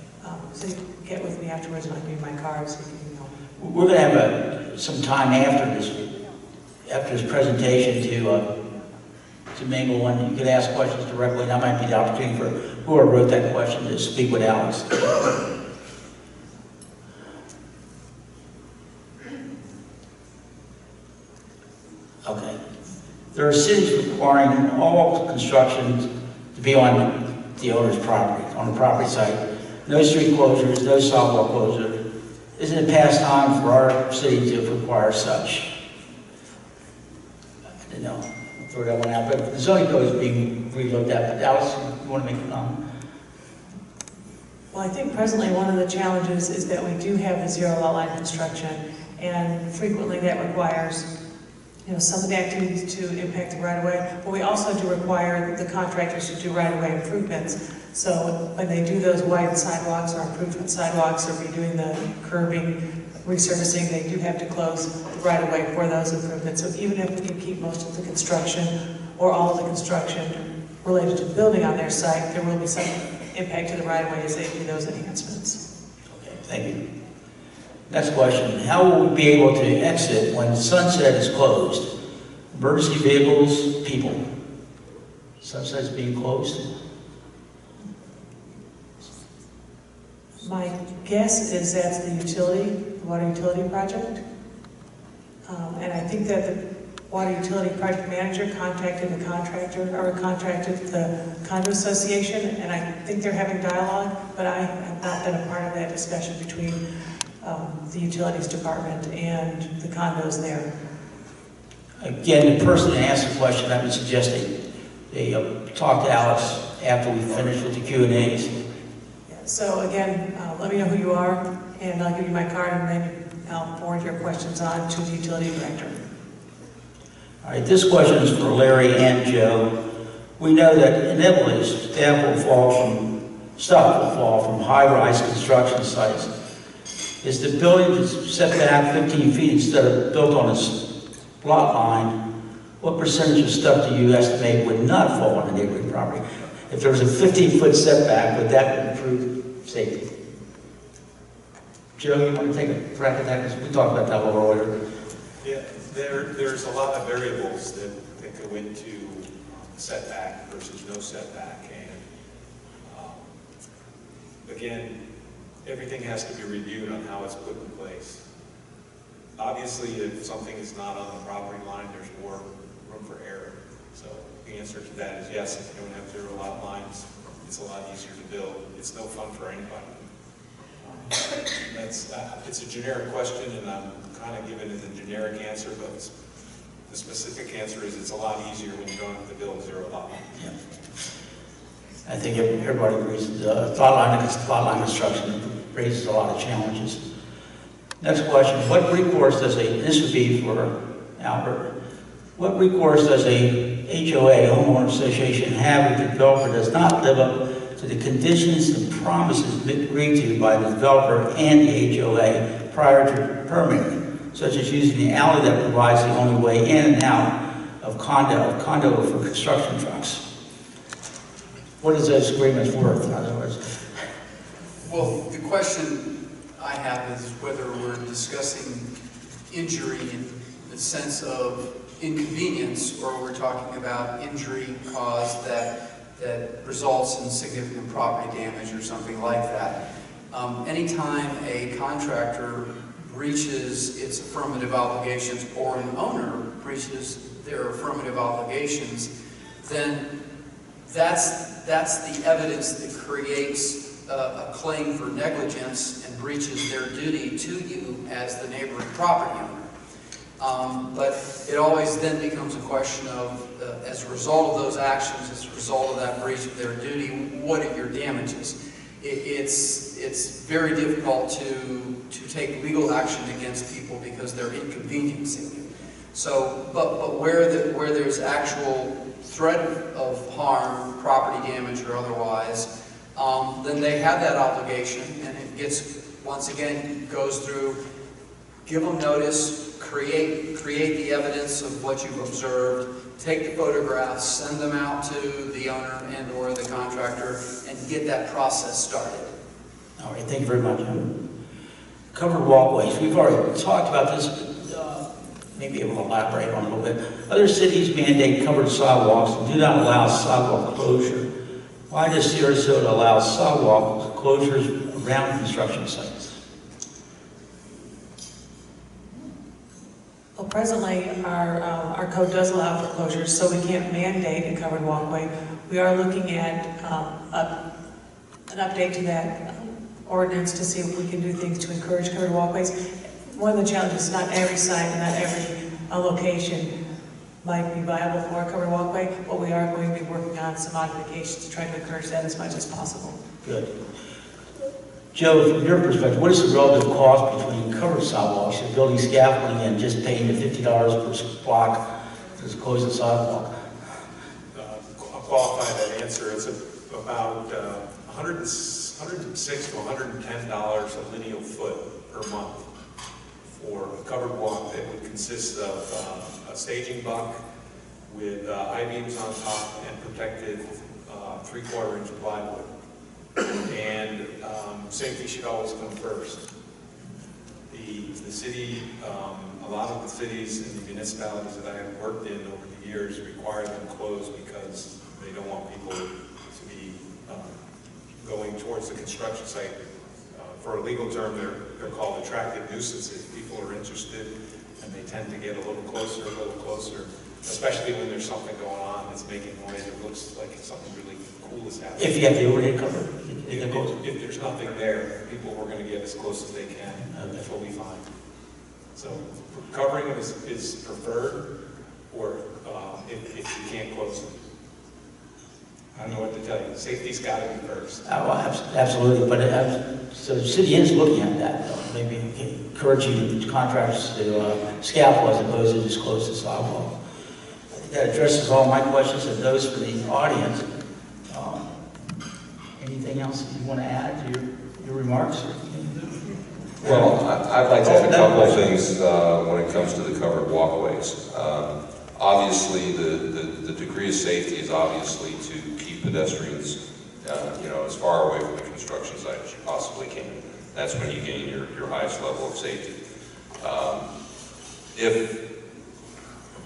So you can get with me afterwards and I'll give you my card so you can email me. We're going to have some time after this presentation to mingle, and you could ask questions directly, and that might be the opportunity for whoever wrote that question to speak with Alex. Okay. There are cities requiring all construction to be on the owner's property, on the property site. No street closures, no sidewalk closure. Isn't it past time for our city to require such? I don't know. I'll throw that one out. But the zoning code is being relooked at. But Alice, you want to make a comment? Well, I think presently one of the challenges is that we do have the zero lot line construction, and frequently that requires some of the activities to impact the right-of-way, but we also do require the contractors to do right-of-way improvements. So when they do those wide sidewalks or improvement sidewalks or redoing the curbing, resurfacing, they do have to close the right-of-way for those improvements. So even if you keep most of the construction or all of the construction related to the building on their site, there will be some impact to the right-of-way as they do those enhancements. Okay, thank you. Next question. How will we be able to exit when Sunset is closed? Emergency vehicles, people. Sunset is being closed. My guess is that's the water utility project. And I think that the water utility project manager contacted the contractor, or contacted the condo association, and I think they're having dialogue, but I have not been a part of that discussion between the utilities department and the condos there. Again, the person that asked the question, I would suggest they talk to Alex after we finish with the Q&As. Yeah, so again, let me know who you are, and I'll give you my card, and then I'll forward your questions on to the utility director. All right, this question is for Larry and Joe. We know that inevitably stuff will fall from high-rise construction sites. Is the building set back 15 feet instead of built on a lot line? What percentage of stuff do you estimate would not fall on the neighboring property? If there was a 15-foot setback, would that improve safety? Joe, you want to take a crack at that? Because we talked about that a little earlier. Yeah, there's a lot of variables that go into setback versus no setback. And again, everything has to be reviewed on how it's put in place. Obviously, if something is not on the property line, there's more room for error. So the answer to that is yes, if you don't have zero lot lines, it's a lot easier to build. It's no fun for anybody. It's a generic question, and I'm kind of giving it a generic answer, but the specific answer is it's a lot easier when you don't have to build zero lot lines. Yeah. I think everybody agrees that lot line construction raises a lot of challenges. Next question, what recourse does this would be for Albert, what recourse does a HOA, homeowner association, have if the developer does not live up to the conditions and promises agreed to by the developer and the HOA prior to permitting, such as using the alley that provides the only way in and out of condo for construction trucks? What is those agreements worth, in other words? Well, the question I have is whether we're discussing injury in the sense of inconvenience, or we're talking about injury caused that results in significant property damage or something like that. Anytime a contractor breaches its affirmative obligations, or an owner breaches their affirmative obligations, then that's the evidence that creates a claim for negligence and breaches their duty to you as the neighboring property owner. But it always then becomes a question of, as a result of those actions, as a result of that breach of their duty, what are your damages? It's very difficult to take legal action against people because they're inconveniencing you. So, but where there's actual threat of harm, property damage or otherwise, then they have that obligation, and it gets, once again, goes through, give them notice, create the evidence of what you've observed, take the photographs, send them out to the owner and or the contractor, and get that process started. All right, thank you very much. Covered walkways, we've already talked about this, but maybe able to elaborate on it a little bit. Other cities mandate covered sidewalks and do not allow sidewalk closure. Why does Sarasota allow sidewalk closures around construction sites? Well, presently, our code does allow for closures, so we can't mandate a covered walkway. We are looking at an update to that ordinance to see if we can do things to encourage covered walkways. One of the challenges is not every site and not every location might be viable for a covered walkway, but we are going to be working on some modifications to try to encourage that as much as possible. Good. Joe, from your perspective, what is the relative cost between covered sidewalks and building scaffolding and just paying the $50 per block to close the sidewalk? I'll qualify that answer. It's about $106 to $110 a lineal foot per month for a covered walk that would consist of a staging buck with I-beams on top and protected 3/4 inch plywood. And safety should always come first. The city, a lot of the cities and the municipalities that I have worked in over the years require them closed because they don't want people to be going towards the construction site. For a legal term, they're called attractive nuisances. People are interested and they tend to get a little closer, especially when there's something going on that's making noise. It looks like something really cool is happening. If you have the overhead cover. If there's nothing there, people are going to get as close as they can. That's what we find. So covering is preferred, or if you can't close it. I don't know what to tell you. Safety's got to be first. Well, absolutely, but so the city is looking at that, though. Maybe encouraging contractors to scaffold as opposed to just close the sidewalk. I think that addresses all my questions and those for the audience. Anything else you want to add to your remarks? Well, I'd like to add a couple of things when it comes to the covered walkways. Obviously, the degree of safety is obviously to keep pedestrians, as far away from the construction site as you possibly can. That's when you gain your highest level of safety. If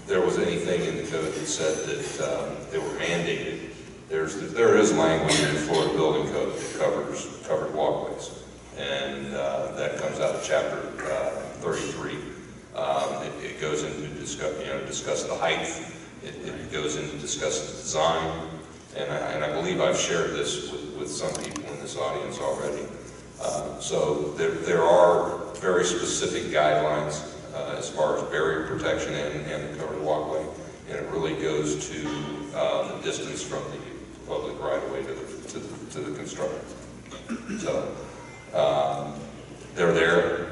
there was anything in the code that said that they were mandated, there is language in the Florida Building Code that covers covered walkways, and that comes out of Chapter 33. It goes into discuss the height. It goes into discuss the design, and I believe I've shared this with some people in this audience already. So there are very specific guidelines as far as barrier protection and the covered walkway, and it really goes to the distance from the public right-of-way to the construction. So they're there.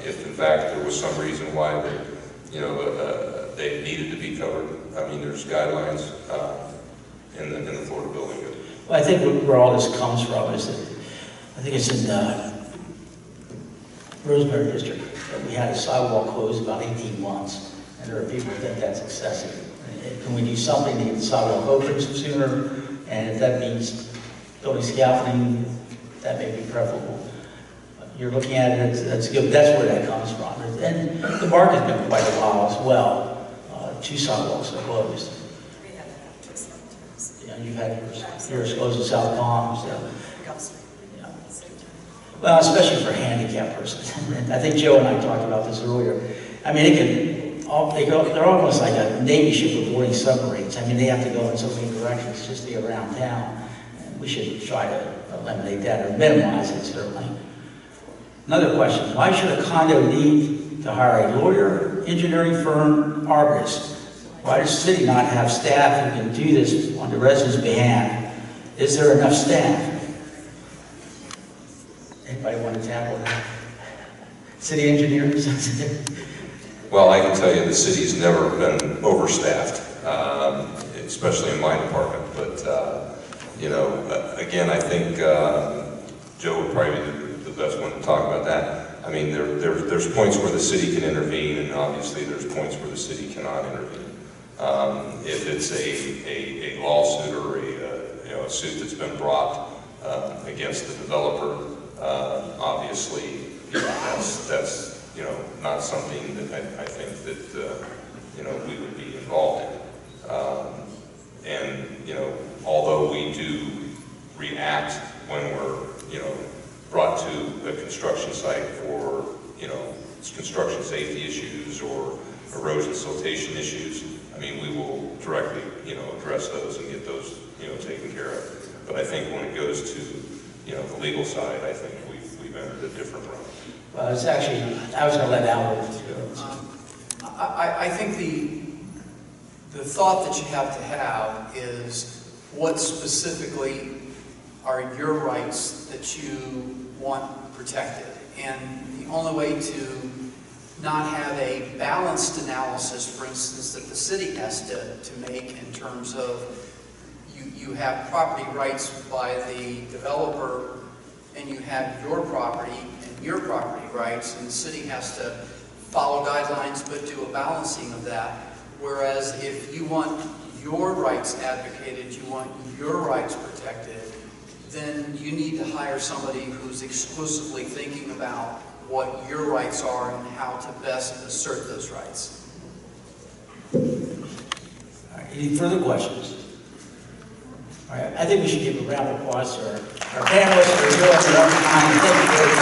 If in fact there was some reason why they needed to be covered, I mean, there's guidelines in the Florida Building Code. Well, I think where all this comes from is that I think it's in Rosemary District that we had a sidewalk closed about 18 months, and there are people who think that's excessive. Can we do something to get the sidewalk open sooner? And if that means building scaffolding, that may be preferable. You're looking at it, that's good. That's where that comes from. And the market's been quite a while as well. 2 sidewalks are closed. We have that too sometimes. Yeah, you've had yours closed in South Palm. So. Yeah. Well, especially for handicapped persons. I think Joe and I talked about this earlier. I mean, they're almost like a Navy ship with boarding submarines. I mean, they have to go in so many directions just to get around town. And we should try to eliminate that or minimize it, certainly. Another question, why should a condo need to hire a lawyer, engineering firm, arborist. Why does the city not have staff who can do this on the residents' behalf? Is there enough staff? Anybody want to tackle that? City engineers? Well, I can tell you the city's never been overstaffed, especially in my department. But, you know, again, I think Joe would probably be the best one to talk about that. I mean, there's points where the city can intervene, and obviously there's points where the city cannot intervene. If it's a lawsuit or a suit that's been brought against the developer, obviously that's not something that I think that we would be involved in. And although we do react when we're brought to a construction site for construction safety issues or erosion siltation issues, I mean, we will directly address those and get those taken care of. But I think when it goes to the legal side, I think we've entered a different road. Well, it's actually, I was going to let Albert. I think the thought that you have to have is what specifically are your rights that you want protected. And the only way to not have a balanced analysis, for instance, that the city has to make in terms of you have property rights by the developer and you have your property and your property rights, and the city has to follow guidelines but do a balancing of that. Whereas if you want your rights advocated, you want your rights protected, then you need to hire somebody who's exclusively thinking about what your rights are and how to best assert those rights. All right, any further questions? All right, I think we should give a round of applause to our panelists for doing their own time. Thank you very much.